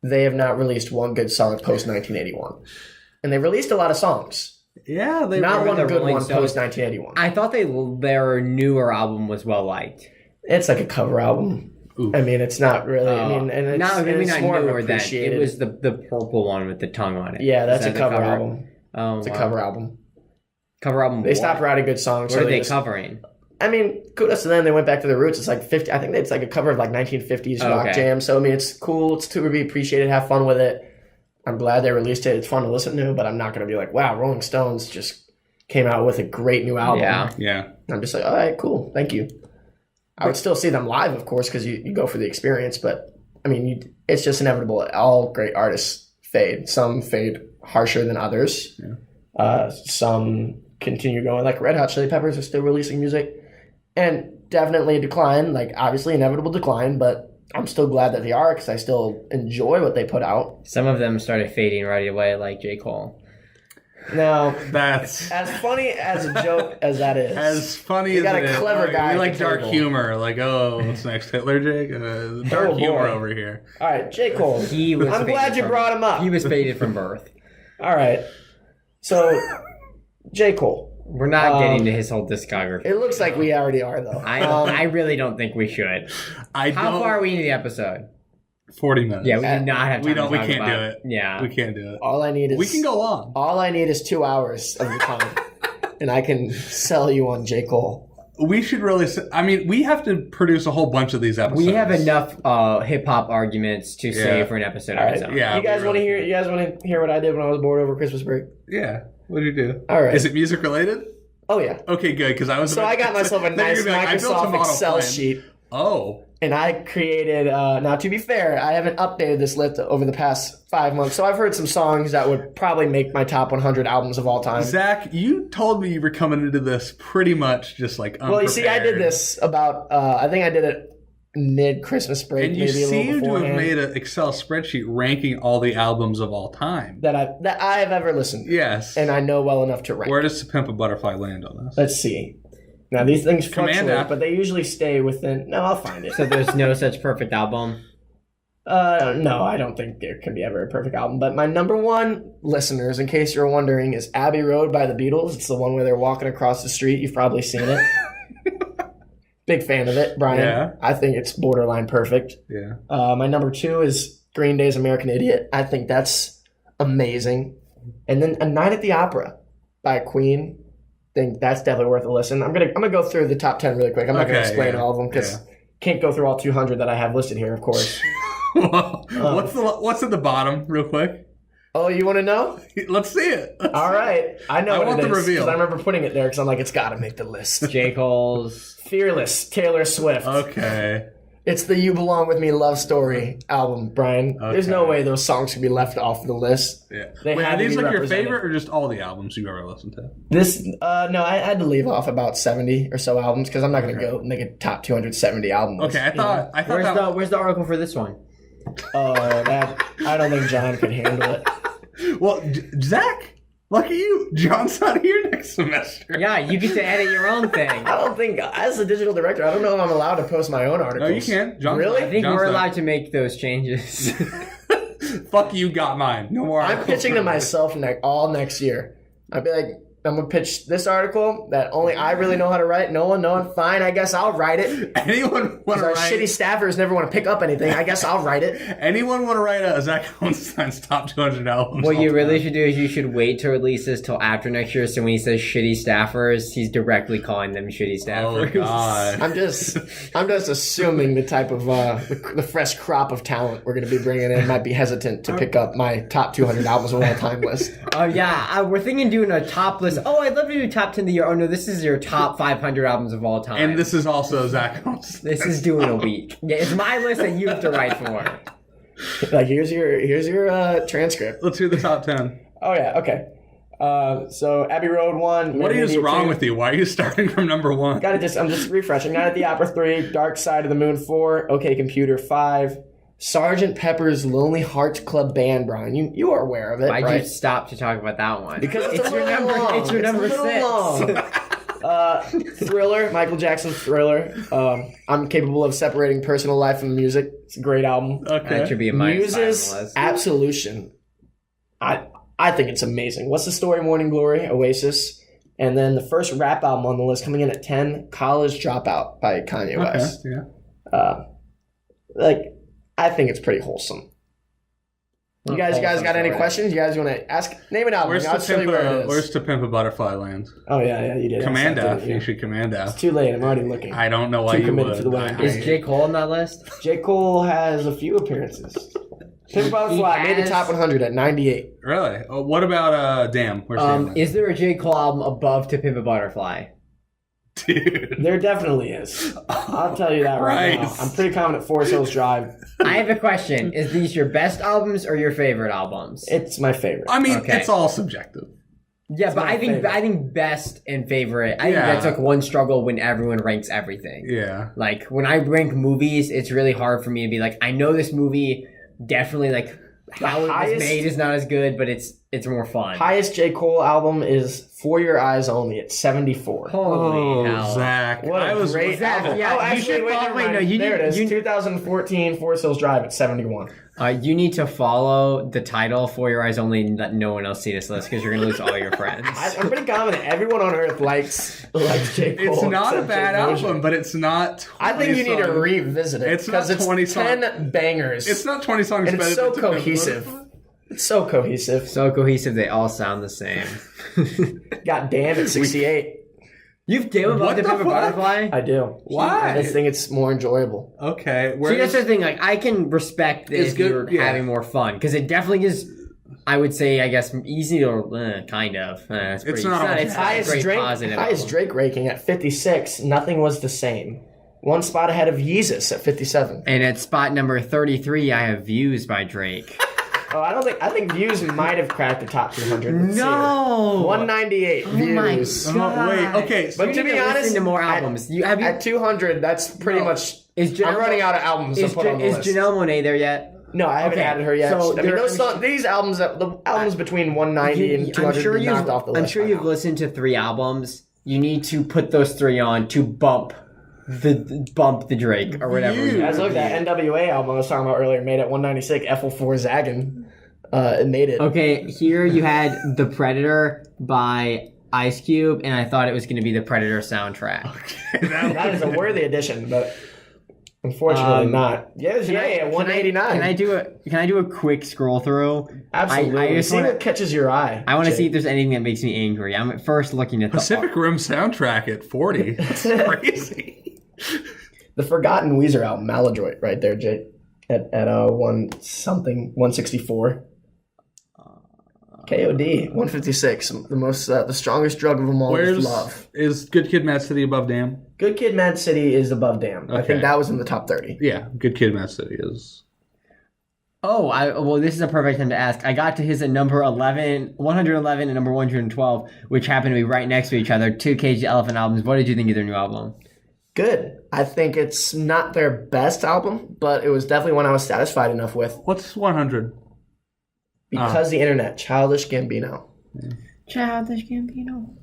They have not released one good song post 1981, and they released a lot of songs. Yeah, they Not were one the good Rolling one Stones. post 1981. I thought their newer album was well liked. It's like a cover album. Ooh. I mean, it's not really. I mean, and it's, maybe it's not more newer than appreciated. it was the purple one with the tongue on it. Yeah, that's Is a that the cover album. Oh, It's a wow. cover album. Cover album. They stopped writing good songs. What so are they just- covering? I mean, kudos to them. They went back to the roots. It's like 50. I think it's like a cover of like 1950s rock Okay. jam. So I mean, it's cool. It's to be appreciated. Have fun with it. I'm glad they released it. It's fun to listen to, but I'm not going to be like, wow, Rolling Stones just came out with a great new album. Yeah. Yeah. I'm just like, all right, cool, thank you. I would still see them live, of course, because you go for the experience. But I mean, it's just inevitable. All great artists fade. Some fade harsher than others. Yeah. Some continue going. Like Red Hot Chili Peppers are still releasing music. And definitely a decline, like obviously inevitable decline, but I'm still glad that they are because I still enjoy what they put out. Some of them started fading right away, like J. Cole. Now, That's as funny as a joke as that is, as funny You as got it a is. clever Like, guy we at like the dark table. humor. Like, what's next, Hitler, Jake? Dark Oh, humor boy. over here. all right, J. Cole. He was. I'm glad faded you from- brought him up. He was faded from birth. All right, so J. Cole. We're not getting to his whole discography. It looks like we already are, though. I really don't think we should. I How don't. far are we into the episode? 40 minutes. Yeah, we do not have time. we don't. To We talk can't do about- it. Yeah. We can't do it. all I need is We can go long. All I need is 2 hours of the time, and I can sell you on J. Cole. We should really. I mean, we have to produce a whole bunch of these episodes. We have enough hip hop arguments to save for an episode All on right. its own. Yeah. You guys we want to really hear? You guys want to hear what I did when I was bored over Christmas break? Yeah. What did you do? All right. Is it music related? Oh yeah. Okay, good. Because I was. So about I to got say- myself a then you're nice gonna be like, I built a Microsoft model Excel plan. sheet, Oh. and I created. Now, to be fair, I haven't updated this list over the past 5 months, so I've heard some songs that would probably make my top 100 albums of all time. Zach, you told me you were coming into this pretty much just like unprepared. Well, you see, I did this about. I think I did it mid Christmas break, And you maybe a little seem to have beforehand. made an Excel spreadsheet ranking all the albums of all time. that I have ever listened to, Yes. and I know well enough to rank. Where does To Pimp a Butterfly land on this? Let's see. Now these things Command fluctuate, app. but they usually stay within. No, I'll find it. So there's no such perfect album. No, I don't think there can be ever a perfect album. But my number one, listeners, in case you're wondering, is Abbey Road by the Beatles. It's the one where they're walking across the street. You've probably seen it. Big fan of it, Brian. Yeah. I think it's borderline perfect. Yeah. My number two is Green Day's American Idiot. I think that's amazing. And then A Night at the Opera by Queen. Think that's definitely worth a listen. I'm gonna go through the top 10 really quick. I'm not gonna Okay, explain yeah. all of them because can't go through all 200 that I have listed here, of course. What's at the bottom, real quick? Oh, you want to know? Let's see it. All right, I know I what want it the is reveal. because I remember putting it there because I'm like, it's got to make the list. J. Cole's. Fearless, Taylor Swift. Okay. It's the You Belong With Me love story album, Brian. There's no Okay. way those songs could be left off the list. Yeah. They Wait, had are to these be like your represented. favorite or just all the albums you've ever listened to? This, no, I had to leave off about 70 or so albums because I'm not going to Okay. go make a top 270 album list. Okay, I thought that. Where's the article for this one? That I don't think John could handle it. Well, Zach, lucky you. John's not here next semester. Yeah, you get to edit your own thing. I don't think, as a digital director, I don't know if I'm allowed to post my own articles. No, you can't. John's Really? not. I think John's we're not. allowed to make those changes. Fuck you, got mine. No more. I'm articles pitching to for me. myself all next year. I'd be like, I'm gonna pitch this article that only I really know how to write. No one, fine. I guess I'll write it. Anyone want to Our write? shitty staffers never want to pick up anything. I guess I'll write it. Anyone want to write a Zach Einstein's top 200 albums? What you all really time? should do is you should wait to release this till after next year. So when he says shitty staffers, he's directly calling them shitty staffers. Oh God! I'm just assuming the type of the fresh crop of talent we're gonna be bringing in might be hesitant to pick up my top 200 albums of all time list. Oh yeah, we're thinking doing a top list. Oh, I'd love to do top 10 of the year. Oh no, this is your top 500 albums of all time. And this is also Zach Einstein's. This is doing a week. Yeah, it's my list that you have to write for. Like here's your transcript. Let's hear the top 10. Oh yeah, okay. So Abbey Road 1. What is wrong 2. with you? Why are you starting from number 1? I'm just refreshing. Night at the Opera 3, Dark Side of the Moon 4, OK Computer 5, Sgt. Pepper's Lonely Hearts Club Band, Brian. You are aware of it, Why'd right? you stop to talk about that one? Because it's your number. It's your number 6. Thriller, Michael Jackson Thriller. I'm capable of separating personal life from music. It's a great album. Okay. That should be a minus Muses 5 on the list. Absolution. I think it's amazing. What's the Story? Morning Glory, Oasis. And then the first rap album on the list coming in at 10, College Dropout by Kanye West. Yeah. I think it's pretty wholesome. You guys got any questions? You guys want to ask? Name an album. Where's I'll show you where it is. Where's To Pimp a Butterfly land? Oh yeah, you did. Command I F. did, yeah. You should Command F. It's too late. I'm already looking. I don't know why Too you committed would. to the wedding. Is J. Cole on that list? J. Cole has a few appearances. Pimp a Butterfly made the top 100 at 98. Really? What about Damn? Where's Damn? Is there a J. Cole album above To Pimp a Butterfly? Dude. There definitely is. I'll tell you that right now. Christ. I'm pretty confident Forest Hills Drive. I have a question. Is these your best albums or your favorite albums? It's my favorite. I mean, Okay. it's all subjective. Yeah, but my I think favorite. best and favorite. I Yeah. think that took one struggle when everyone ranks everything. Yeah. Like when I rank movies, it's really hard for me to be like, I know this movie definitely like how it was highest- made is not as good, but it's more fun. Highest J. Cole album is For Your Eyes Only at 74. Holy hell! Zach. What I a was great Zach, album. yeah, oh, you actually, should wait, follow- never wait, mind. no, you there need- it is. you- 2014 Forest Hills Drive at 71. You need to follow the title For Your Eyes Only and let no one else see this list because you're gonna lose all your friends. I'm pretty confident everyone on earth likes J. Cole. It's not a except bad Jay Moser. album, but it's not 20 I think you need to songs. revisit it. It's not 20 20 10 bangers. It's not 20 songs and better it's so than To Pimp a cohesive. Butterfly. It's so cohesive. So cohesive, they all sound the same. God damn at 68. You've given What up to the Pimp a fuck? Butterfly? I do. Why? I just think it's more enjoyable. Okay. See, that's the thing. Like, I can respect It's if good, you're yeah. having more fun because it definitely is. I would say, I guess, easy or kind of. It's, pretty, not all it's not a Highest great Drake, positive. highest Drake ranking at 56. Nothing was the same. One spot ahead of Yeezus at 57. And at spot number 33, I have Views by Drake. Oh, I think Views might have cracked the top 200. Let's see No! here. 198 my views. God. Wait, okay. So But You to need be honest, listen to more albums. At 200, that's pretty No. much. Is I'm running out of albums to put on the list. Janelle Monáe there yet? No, I haven't Okay, added her yet. so I mean, there- those these albums, the albums between 190 and 200 knocked off the list. I'm sure by you've now. listened to 3 albums. You need to put those 3 on to bump the Drake or whatever. You- Guys, look, that NWA album I was talking about earlier made at 196. Eiffel 4 Zaggin. It made it. Okay, here you had The Predator by Ice Cube, and I thought it was going to be the Predator soundtrack. That is a worthy addition, but unfortunately not. Yeah, it's at 189. Can I do a quick scroll through? Absolutely. I just See wanna- what catches your eye. I want to Jake. see if there's anything that makes me angry. I'm at first looking at the Pacific Rim soundtrack at 40. That's crazy. The Forgotten Weezer album, Maladroit, right there, Jake. At 164. KOD 156. The strongest drug of them all is love. Is Good Kid, Mad City above Damn? Good Kid, Mad City is above Damn. I Okay. think that was in the top 30. Yeah, Good Kid, Mad City is. well, this is a perfect time to ask. I got to his at number 111 and number 112, which happened to be right next to each other. 2 Cage the Elephant albums. What did you think of their new album? Good. I think it's not their best album, but it was definitely one I was satisfied enough with What's 100? because the internet. Childish Gambino. Childish Gambino.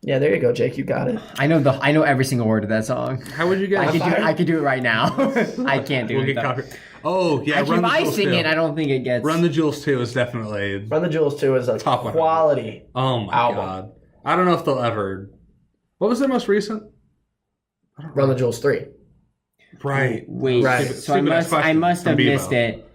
Yeah, there you go, Jake. You got it. I know every single word of that song. How would you guys? I could do it right now. I can't do We'll it. get though. copy. Oh yeah, Actually, if I sing it, I don't think it gets. Run the Jewels 2 is definitely Run the Jewels 2 is a Top 100. quality. Oh my album. god. I don't know if they'll ever. What was their most recent? Run the Jewels 3. Right. Wait, Right. so I must have missed it.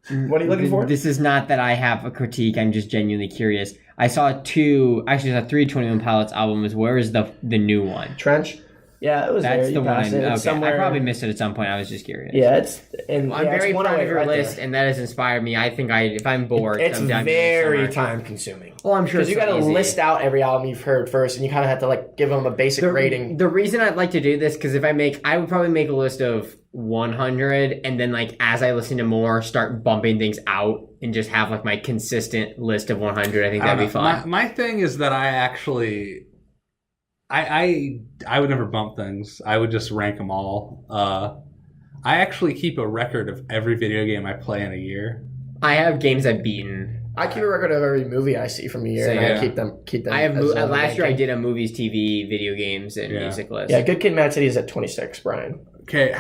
What are you looking for? This is not that I have a critique. I'm just genuinely curious. I saw three 21 Pilots albums. Where is the new one? Trench? Yeah, it was That's there. the You one. passed it. It's Okay, somewhere. I probably missed it at some point. I was just curious. Yeah, it's and I'm yeah, very it's one proud away of your right list, there. and that has inspired me. I think if I'm bored, It's sometime very during the summer- time consuming. Well, I'm sure Because it's you got to easy. list out every album you've heard first, and you kind of have to like give them a basic rating. The reason I'd like to do this because I would probably make a list of 100, and then like as I listen to more, start bumping things out, and just have like my consistent list of 100. I think that'd be fun. My thing is that I actually, I would never bump things. I would just rank them all. I actually keep a record of every video game I play in a year. I have games I've beaten. I keep a record of every movie I see from a year, Same. and I Yeah. keep them. I have as, last year I ranking. did a movies, TV, video games, and Yeah. music list. Yeah, Good Kid, Mad City is at 26. Brian. Okay,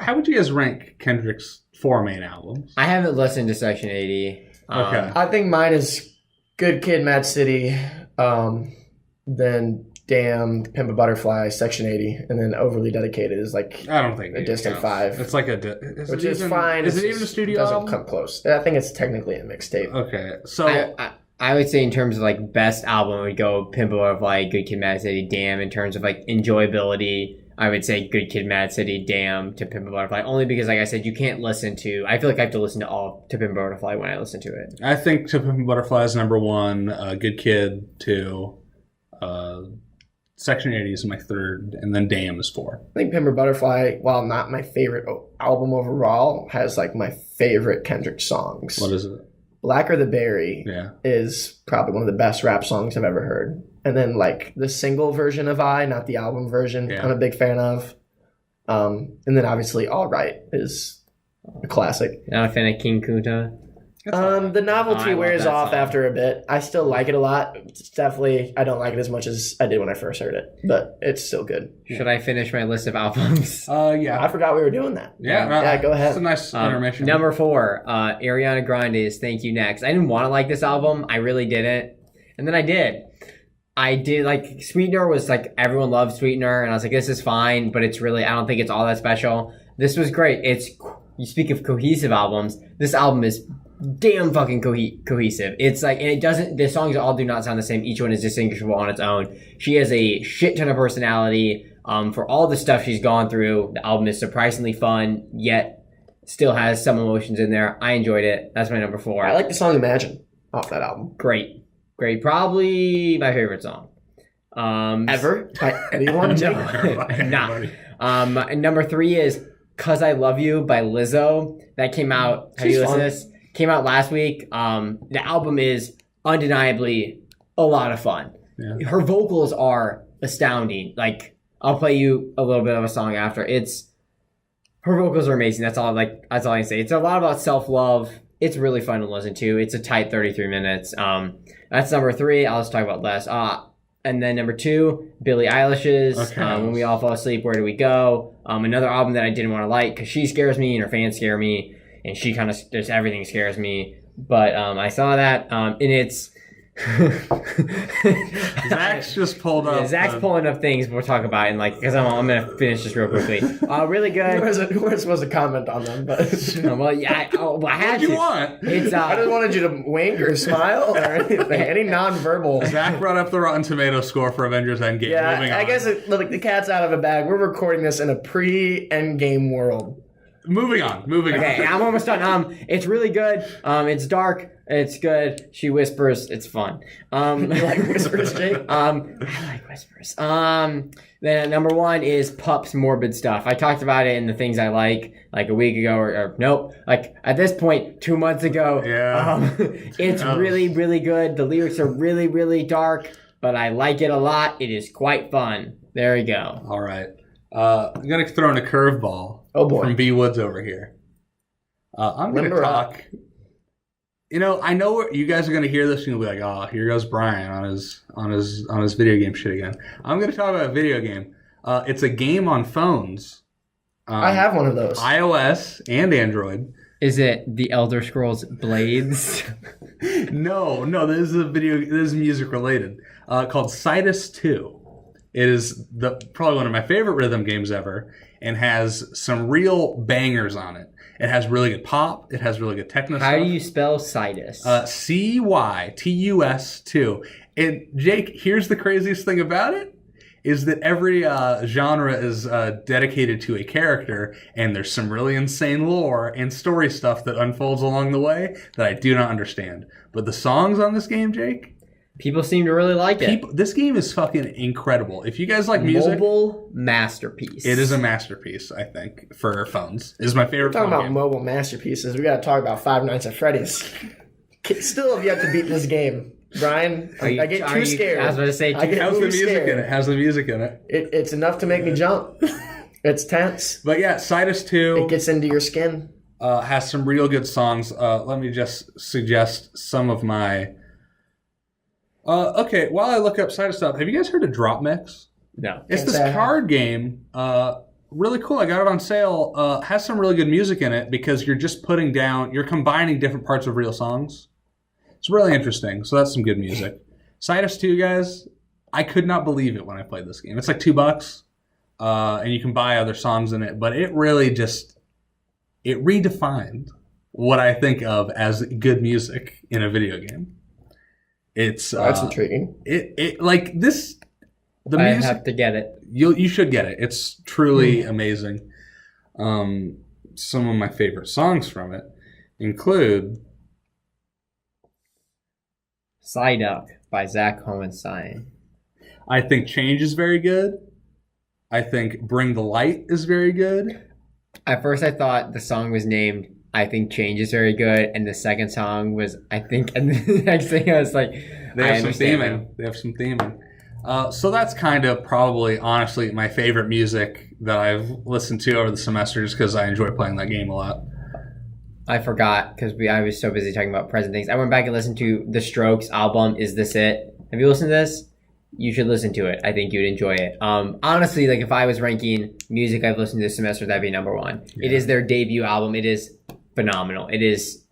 how would you guys rank Kendrick's 4 main albums? I haven't listened to Section 80. Okay. I think mine is Good Kid, Mad City, then Damn, Pimp a Butterfly, Section 80, and then Overly Dedicated is like I don't think a it distant counts. 5. It's like which is fine. Is it It's even a just- studio doesn't album? come close. I think it's technically a mixtape. Okay, so I would say in terms of like best album, I would go Pimp a Butterfly, Good Kid, Mad City, Damn. In terms of like enjoyability, I would say Good Kid, Mad City, Damn to Pimp a Butterfly. Only because, like I said, you can't listen to. I feel like I have to listen to all to Pimp a Butterfly when I listen to it. I think To Pimp a Butterfly is number 1, Good Kid 2, Section 80 is my 3rd, and then Damn is 4. I think Pimp a Butterfly, while not my favorite album overall, has like my favorite Kendrick songs. What is it? Blacker the Berry Yeah. is probably one of the best rap songs I've ever heard. And then like the single version of I, not the album version, Yeah. I'm a big fan of. And then obviously All Right is a classic. Not a fan of King Kunta. The novelty I love wears that off song. after a bit. I still like it a lot. It's definitely, I don't like it as much as I did when I first heard it, but it's still good. Should I finish my list of albums? Yeah. I forgot we were doing that. Yeah, go ahead. It's a nice intermission. Number 4, Ariana Grande's "Thank You Next." I didn't want to like this album. I really didn't, and then I did. I did like Sweetener was like everyone loved Sweetener, and I was like, this is fine, but it's really I don't think it's all that special. This was great. You speak of cohesive albums. This album is damn fucking cohesive. It's like, and it doesn't. The songs all do not sound the same. Each one is distinguishable on its own. She has a shit ton of personality. For all the stuff she's gone through, the album is surprisingly fun, yet still has some emotions in there. I enjoyed it. That's my number 4. I like the song Imagine off that album. Great. Probably my favorite song. Ever? By anyone? Nah. Number 3 is "Cause I Love You" by Lizzo. That came out. Have you listened to this? Came out last week. The album is undeniably a lot of fun. Yeah. Her vocals are astounding. Like, I'll play you a little bit of a song after. Her vocals are amazing. That's all I can say. It's a lot about self-love. It's really fun to listen to. It's a tight 33 minutes. That's number 3. I'll just talk about less. And then number 2, Billie Eilish's "When We All Fall Asleep, Where Do We Go?" Another album that I didn't want to like because she scares me and her fans scare me, and she kind of just everything scares me. But I saw that, and it's Zach's just pulled up. Yeah, Zach's pulling up things we'll talk about, and like because I'm gonna finish this real quickly. Really good. Who was supposed to comment on them? But Well, yeah, I had What do to. you want? It's I just wanted you to wink or smile or anything, any nonverbal. Zach brought up the Rotten Tomatoes score for Avengers Endgame. Yeah, Moving I on. guess like the cat's out of a bag. We're recording this in a pre-Endgame world. Moving on. Okay, I'm almost done. It's really good. It's dark. It's good. She whispers. It's fun. You like whispers, Jake? I like whispers. Then number 1 is Pup's Morbid Stuff. I talked about it in the things I like a week ago, or nope, like at this point 2 months ago. Yeah. It's really, really good. The lyrics are really, really dark, but I like it a lot. It is quite fun. There you go. All right. I'm going to throw in a curveball Oh boy. from B Woods over here. I'm going to Limber talk I know you guys are gonna hear this and you'll be like, "Oh, here goes Brian on his video game shit again." I'm gonna talk about a video game. It's a game on phones. I have one of those. iOS and Android. Is it The Elder Scrolls Blades? No, this is music related. Called Citus 2. It is probably one of my favorite rhythm games ever, and has some real bangers on it. It has really good pop. It has really good techno stuff. How do you spell Citus? Cytus 2. And Jake, here's the craziest thing about it, is that every genre is dedicated to a character, and there's some really insane lore and story stuff that unfolds along the way that I do not understand. But the songs on this game, Jake, people seem to really like it. this game is fucking incredible. If you guys like music, Mobile masterpiece. it is a masterpiece, I think, for phones. It is my favorite Talking phone about game. mobile masterpieces, we got to talk about Five Nights at Freddy's. Still have yet to beat this game. Brian, I get too scared. I was about to say, I get How's the too music scared. in it? How's the music in it? It's enough to make me jump. It's tense. But yeah, Citus 2 It gets into your skin. has some real good songs. Let me just suggest some of my... okay, while I look up Citus stuff, have you guys heard of Drop Mix? no. It's Can't this say I have. card game. Really cool. I got it on sale. Has some really good music in it because you're just you're combining different parts of real songs. It's really interesting. So that's some good music. Citus 2, guys, I could not believe it when I played this game. It's like $2, and you can buy other songs in it, but it really it redefined what I think of as good music in a video game. It's That's intriguing. it like this. The I music, have to get it. you should get it. It's truly amazing. Some of my favorite songs from it include Psyduck by Zach Hohenstein. I think Change is very good. I think Bring the Light is very good. At first, I thought the song was named I Think Change is Very Good, and the second song was I Think, and the next thing I was like, They I have some understand theming. now. They have some theming. So that's kind of probably, honestly, my favorite music that I've listened to over the semester just because I enjoy playing that game a lot. I forgot because I was so busy talking about present things. I went back and listened to The Strokes album, Is This It? Have you listened to this? You should listen to it. I think you'd enjoy it. Honestly, like if I was ranking music I've listened to this semester, that'd be number one. Yeah. It is their debut album. It is phenomenal. It is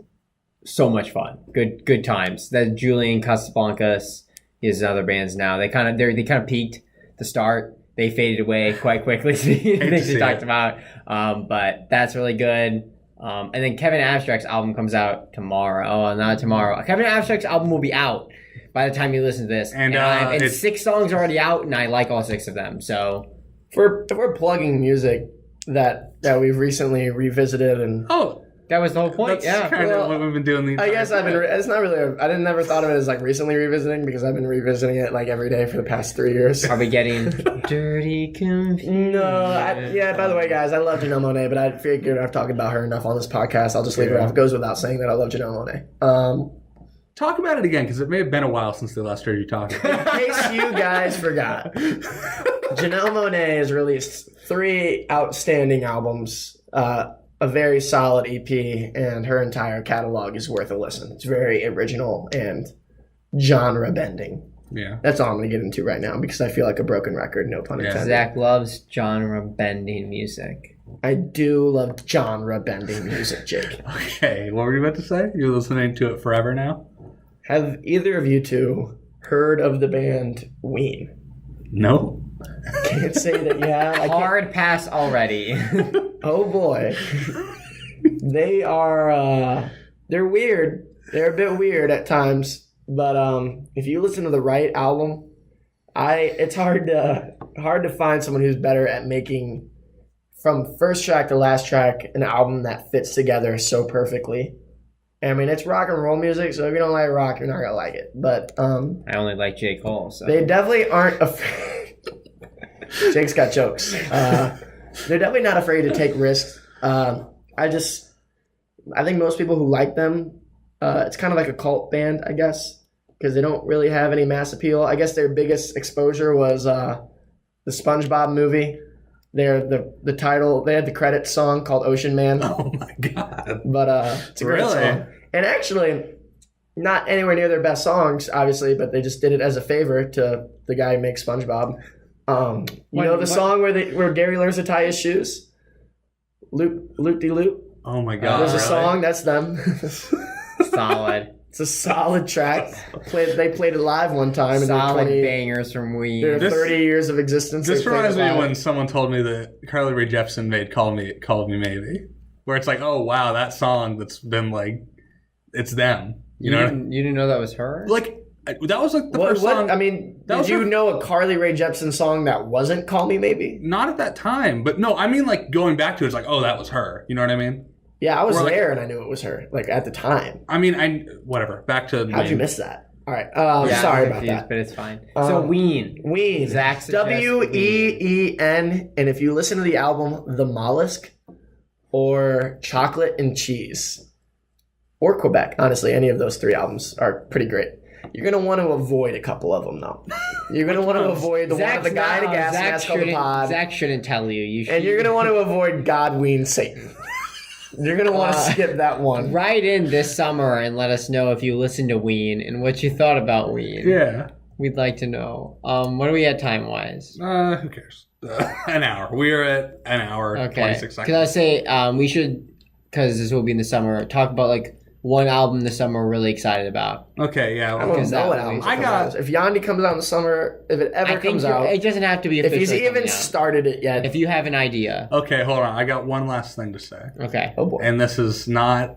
so much fun. Good times. That Julian Casablancas is in other bands now. They kind of peaked the start. They faded away quite quickly. Things we talked about. But that's really good. And then Kevin Abstract's album comes out tomorrow. Oh, not tomorrow. Kevin Abstract's album will be out by the time you listen to this. And 6 songs are already out, and I like all 6 of them. So If we're plugging music that we've recently revisited and that was the whole point. That's Yeah. kind of what we've been doing the entire I guess I've been. time. It's not really. I didn't never thought of it as like recently revisiting because I've been revisiting it like every day for the past 3 years. Are we getting dirty confused? No, yeah. By the way, guys, I love Janelle Monáe, but I figured I've talked about her enough on this podcast. I'll just leave her off. It goes without saying that I love Janelle Monáe. Talk about it again because it may have been a while since they last heard you talk. In case you guys forgot, Janelle Monáe has released 3 outstanding albums, a very solid EP, and her entire catalog is worth a listen. It's very original and genre bending. Yeah. That's all I'm going to get into right now because I feel like a broken record, no pun intended. Zach loves genre bending music. I do love genre bending music, Jake. Okay, what were you about to say? You're listening to it forever now? Have either of you two heard of the band Ween? No. Can't say that you have. I can't. Hard pass already. Oh boy. They are they're weird. They're a bit weird at times, but if you listen to the right album, it's hard to find someone who's better at making from first track to last track an album that fits together so perfectly. I mean, it's rock and roll music, so if you don't like rock, you're not gonna like it. But I only like J. Cole, so they definitely aren't afraid. Jake's got jokes. They're definitely not afraid to take risks. I think most people who like them, it's kind of like a cult band, I guess, because they don't really have any mass appeal. I guess their biggest exposure was the SpongeBob movie. The title, they had the credits song called Ocean Man. Oh my god. But it's a great Really? song. And actually, not anywhere near their best songs, obviously, but they just did it as a favor to the guy who makes SpongeBob. The song where Gary learns to tie his shoes? Loop-de-loop? Oh my god! There's a song, that's them. Solid. It's a solid track. They played it live one time. Solid bangers from Ween. Their 30 years of existence. This reminds me of when someone told me that Carly Rae Jepsen made "Call Me Maybe," where it's like, oh wow, that song that's been like, it's them. You didn't know that was her? Like that was like the first song. I mean, did you know a Carly Rae Jepsen song that wasn't "Call Me Maybe"? Not at that time, but no, I mean like going back to it, it's like, oh, that was her. You know what I mean? Yeah, I was there and I knew it was her. Like at the time. I mean, whatever. Back to how'd you miss that? All right. Sorry about that, but it's fine. So Ween, Zach's WEEN, and if you listen to the album The Mollusk or Chocolate and Cheese or Quebec, honestly, any of those 3 albums are pretty great. You're gonna want to avoid a couple of them though. You're gonna want to avoid the one with the guy in a gas mask on the pod. Zach shouldn't tell you. And you're gonna want to avoid God, Ween, Satan. You're going to want to skip that one. Write in this summer and let us know if you listened to Ween and what you thought about Ween. Yeah. We'd like to know. What are we at time-wise? Who cares? An hour. We are at an hour, 26 seconds. Because I say we should, because this will be in the summer, talk about like one album this summer we're really excited about. Okay, yeah. I don't know what album. If Yandi comes out in the summer, if it ever comes out. It doesn't have to be officially. If he's even started it yet. If you have an idea. Okay, hold on. I got one last thing to say. Okay. Oh boy. And this is not...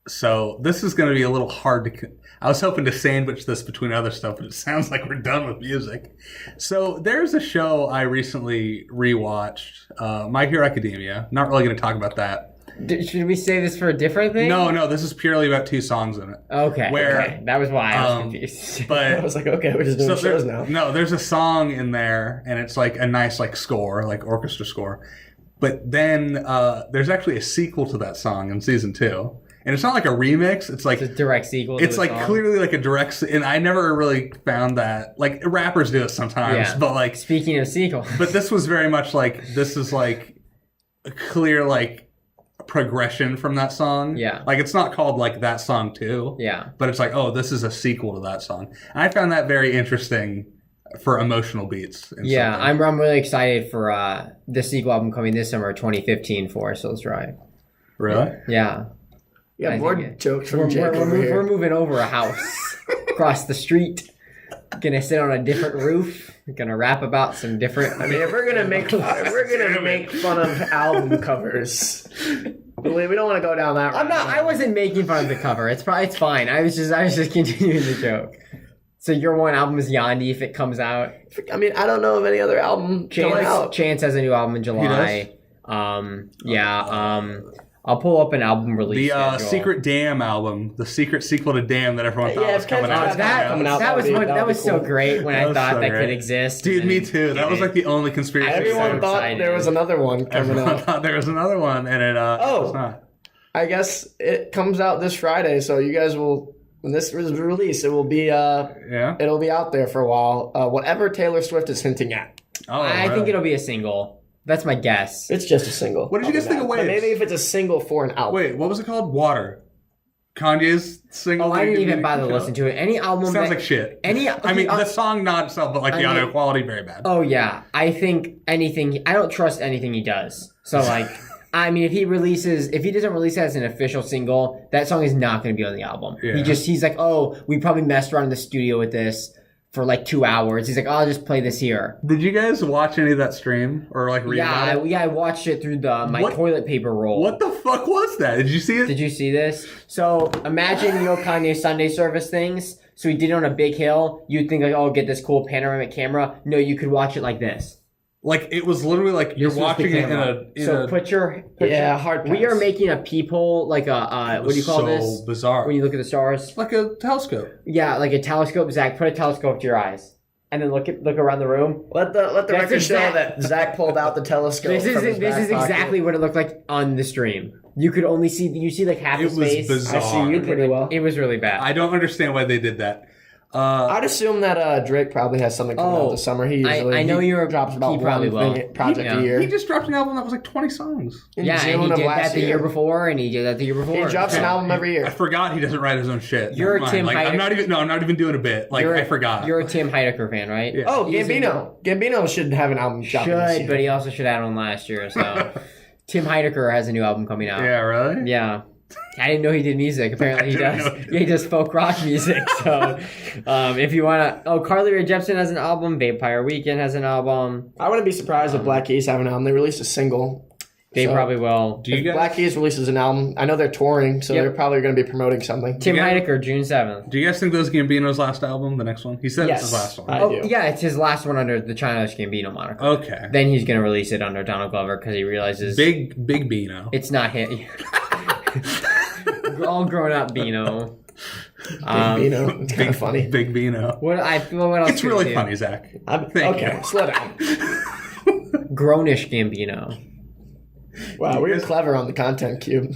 So this is going to be a little hard to... I was hoping to sandwich this between other stuff, but it sounds like we're done with music. So there's a show I recently rewatched, My Hero Academia. Not really going to talk about that. Should we say this for a different thing? No, this is purely about 2 songs in it. Okay. That was why I was confused. But I was like, okay, we're just doing shows now. No, there's a song in there, and it's like a nice like score, like orchestra score. But then there's actually a sequel to that song in season 2. And it's not like a remix. It's like it's a direct sequel. It's like clearly like a direct, and I never really found that. Like rappers do it sometimes, but like speaking of sequel, but this was very much like this is like a clear like progression from that song. Yeah, like it's not called like that song too. Yeah, but it's like this is a sequel to that song. And I found that very interesting for emotional beats. Yeah, I'm really excited for the sequel album coming this summer, 2015, Forest Hills Drive. Really? Yeah. Yeah, more jokes from Jake we're moving over a house across the street. Gonna sit on a different roof. Gonna rap about some different. I mean, if we're gonna make fun of album covers, we don't want to go down that road. I wasn't making fun of the cover. It's fine. I was just continuing the joke. So your one album is Yandi if it comes out. I mean, I don't know of any other album coming out. Chance has a new album in July. I'll pull up an album release. The Secret Damn album, the secret sequel to Damn that everyone thought was coming out. That was so great when I thought that could exist. Dude, me too. That was like the only conspiracy. Everyone thought there was another one coming out. Everyone thought there was another one, and it was not. I guess it comes out this Friday, so you guys will. When this is released, it will be it'll be out there for a while. Whatever Taylor Swift is hinting at. I think it'll be a single. That's my guess. It's just a single. What did you guys think of Waves? Maybe if it's a single for an album. Wait, what was it called? Water. Kanye's single. I didn't even bother to listen to it. Any album sounds like shit. I mean, the song not itself, but like the audio quality, very bad. Oh yeah, I think anything. I don't trust anything he does. So like, I mean, if he doesn't release it as an official single, that song is not going to be on the album. Yeah. He's like, we probably messed around in the studio with this for like 2 hours. He's like, I'll just play this here. Did you guys watch any of that stream or like read about it? Yeah, I watched it through my toilet paper roll. What the fuck was that? Did you see it? Did you see this? So imagine Kanye's Sunday service things. So he did it on a big hill. You'd think like, get this cool panoramic camera. No, you could watch it like this. Like it was literally like you're watching it put your hard pass. We are making a peephole, like a what do you call this? So bizarre. When you look at the stars, like a telescope. Yeah, like a telescope. Zach, put a telescope to your eyes, and then look around the room. Let the record show that Zach pulled out the telescope. This is exactly what it looked like on the stream. You could only see like half his face. It was bizarre. I see you pretty well. It was really bad. I don't understand why they did that. I'd assume that Drake probably has something coming out this summer. He usually I know he drops about he probably one will. project a year. He just dropped an album that was like 20 songs. In Yeah, and June he of did last that the year before, and he did that the year before. He drops an album every I year. forgot he doesn't write his own shit. You're Never a Tim mind. Like, Heidecker. I'm not even doing a bit. Like, I forgot. You're a Tim Heidecker fan, right? Yeah. Oh, He's Gambino. Gambino should have an album dropping this Should, year. but he also should have one last year. So Tim Heidecker has a new album coming out. Yeah, really? Yeah. I didn't know he did music. Apparently he does. Yeah, he does folk rock music. So if you want to... Oh, Carly Rae Jepsen has an album. Vampire Weekend has an album. I wouldn't be surprised if Black Keys have an album. They released a single. They probably will. Do you guys, Black Keys releases an album, I know they're touring, so Yep. they're probably going to be promoting something. Tim Yeah. Heidecker, June 7th. do you guys think this is Gambino's last album, the next one? He said it's his last one. I Oh, do. yeah, it's his last one under the Childish Gambino moniker. Okay. Then he's going to release it under Donald Glover because he realizes Big Bino. it's not him. All grown up Bino. Gambino. It's kind of funny. Big Bino. What else? It's could really it do? funny, Zach. Thank Okay, you. slow down. Grownish Gambino. Wow, we're clever on the content cube.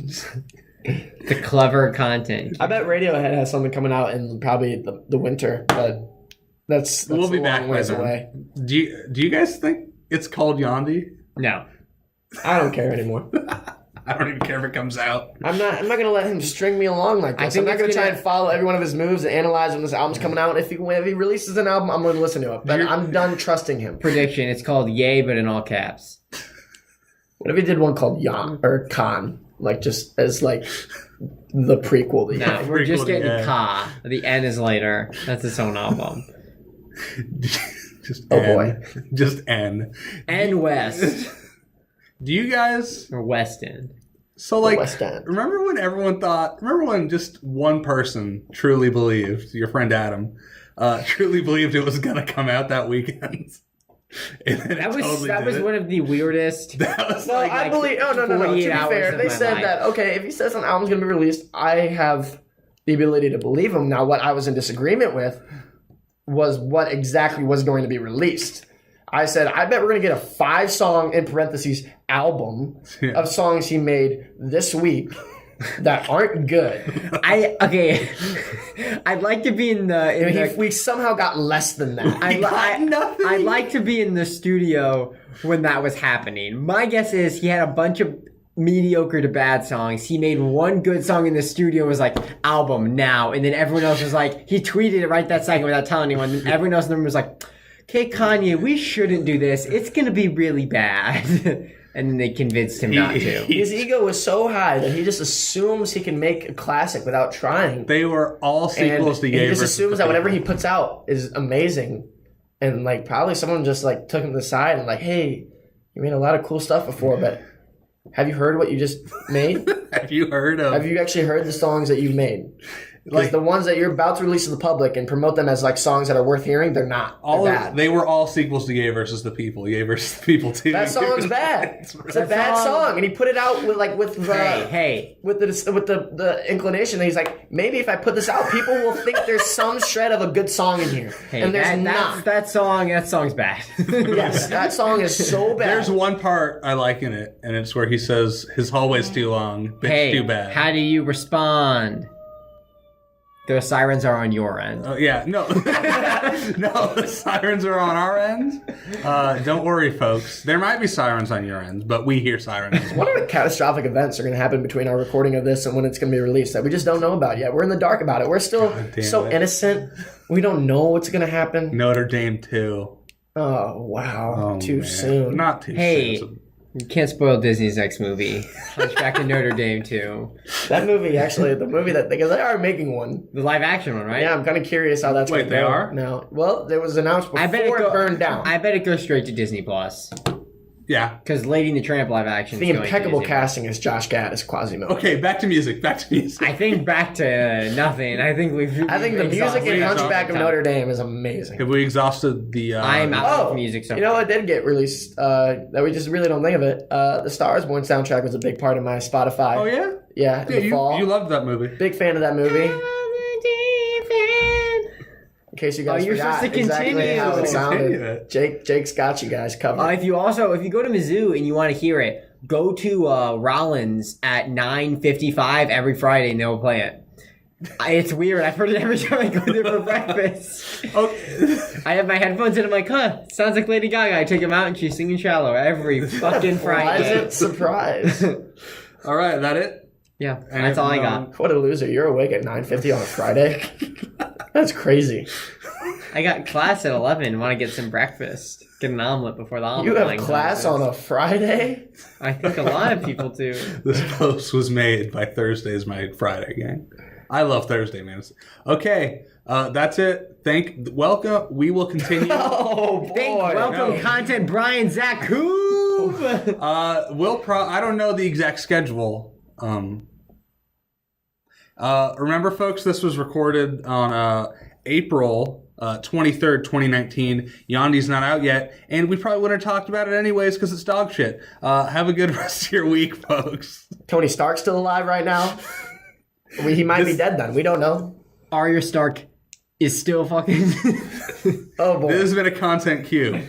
The clever content. I bet Radiohead has something coming out in probably the winter, but that's We'll be a back long by ways then. away. Do you guys think it's called Yandi? No. I don't care anymore. I don't even care if it comes out. I'm not gonna let him string me along like I this. think I'm not gonna it's try gonna- and follow every one of his moves and analyze when this album's coming out. If he releases an album, I'm gonna listen to it. But I'm done trusting him. Prediction. It's called Yay, but in all caps. What if he did one called Yan or Khan, like just as like the prequel to No, Yan? we're just Prequel to getting Yay. Ka. The N is later. That's its own album. Just Oh, N. boy. Just N. And West. Do you guys... Or West End. So, like, West End. remember when just one person truly believed, your friend Adam, truly believed it was going to come out that weekend? And then That it was totally that was did. one of the weirdest. That was No, like... I believe. No. To 48 be hours fair, of they my said life. that. Okay, if he says an album's gonna be released, I have the ability to believe him. Now, what I was in disagreement with was what exactly was going to be released. I said, I bet we're gonna get a 5-song in parentheses album Yeah. of songs he made this week that aren't good. I'd like to be in the. We somehow got less than that. I'd like to be in the studio when that was happening. My guess is he had a bunch of mediocre to bad songs. He made one good song in the studio and was like, album now. And then everyone else was like, he tweeted it right that second without telling anyone. And everyone else in the room was like, okay, Kanye, we shouldn't do this. It's going to be really bad. And then they convinced him not to. His ego was so high that he just assumes he can make a classic without trying. They were all sequels to He Yay just versus assumes the that whatever he People. puts out is amazing. And like probably someone just like took him to the side and like, hey, you made a lot of cool stuff before, but have you heard what you just made? Have you heard of... Have you actually heard the songs that you've made? Because Like- the ones that you're about to release to the public and promote them as like songs that are worth hearing, they're not. all They're of, bad. they were all sequels to Yay versus the People. Yay versus the People too. That song's bad. It's a That bad song- song, and he put it out with the Hey. with the inclination that he's like, maybe if I put this out, people will think there's some shred of a good song in here, Hey, and there's that not. that song's bad. Yes, that song is so bad. There's one part I like in it, and it's where he says, his hallway's too long, bitch Hey, too bad. how do you respond? The sirens are on your end. Yeah, no. No, the sirens are on our end. Don't worry, folks. There might be sirens on your end, but we hear sirens as well. What are the catastrophic events are going to happen between our recording of this and when it's going to be released that we just don't know about yet? We're in the dark about it. We're still damn so it. innocent. We don't know what's going to happen. Notre Dame 2. Oh, wow. Oh, Too man. soon. Not too Hey. soon. You can't spoil Disney's next movie. Hunchback of Notre Dame 2. That movie, actually, the movie that, because they are making one. The live action one, right? Yeah, I'm kind of curious how that's Wait, going to they go. are? No. Well, there was announced before it burned down. I bet it goes straight to Disney Plus. Yeah. Because Lady and the Tramp live action. The impeccable casting is Josh Gad as Quasimodo. Okay, back to music. I think back to nothing. I think the music in Hunchback of Notre Dame is amazing. Have we exhausted the... I'm out of music. So You know what did get released that we just really don't think of it? The Star is Born soundtrack was a big part of my Spotify. Oh, yeah? Yeah, in Yeah, the fall. you loved that movie. Big fan of that movie. In case you guys you're forgot supposed to exactly continue. how it Continue sounded. it. Jake's got you guys covered. if you go to Mizzou and you want to hear it, go to Rollins at 9:55 every Friday and they'll play it. It's weird. I've heard it every time I go there for breakfast. Okay. I have my headphones in. I'm like, sounds like Lady Gaga. I take them out and she's singing "Shallow" every fucking Friday. Why is it surprise? All right, that it? Yeah, And that's all I got. What a loser. You're awake at 9:50 on a Friday? That's crazy. I got class at 11. Want to get some breakfast? Get an omelet before the omelet. You have line class comes. on a Friday? I think a lot of people do. This post was made by Thursday's my Friday, gang. I love Thursday, man. Okay, that's it. Welcome. We will continue. Oh, boy. Welcome, no. content, Brian Zach Coob. I don't know the exact schedule. Remember, folks, this was recorded on April 23rd, 2019. Yandi's not out yet, and we probably wouldn't have talked about it anyways because it's dog shit. Have a good rest of your week, folks. Tony Stark's still alive right now? He might be dead then. We don't know. Arya Stark is still fucking... Oh, boy. This has been a content cue.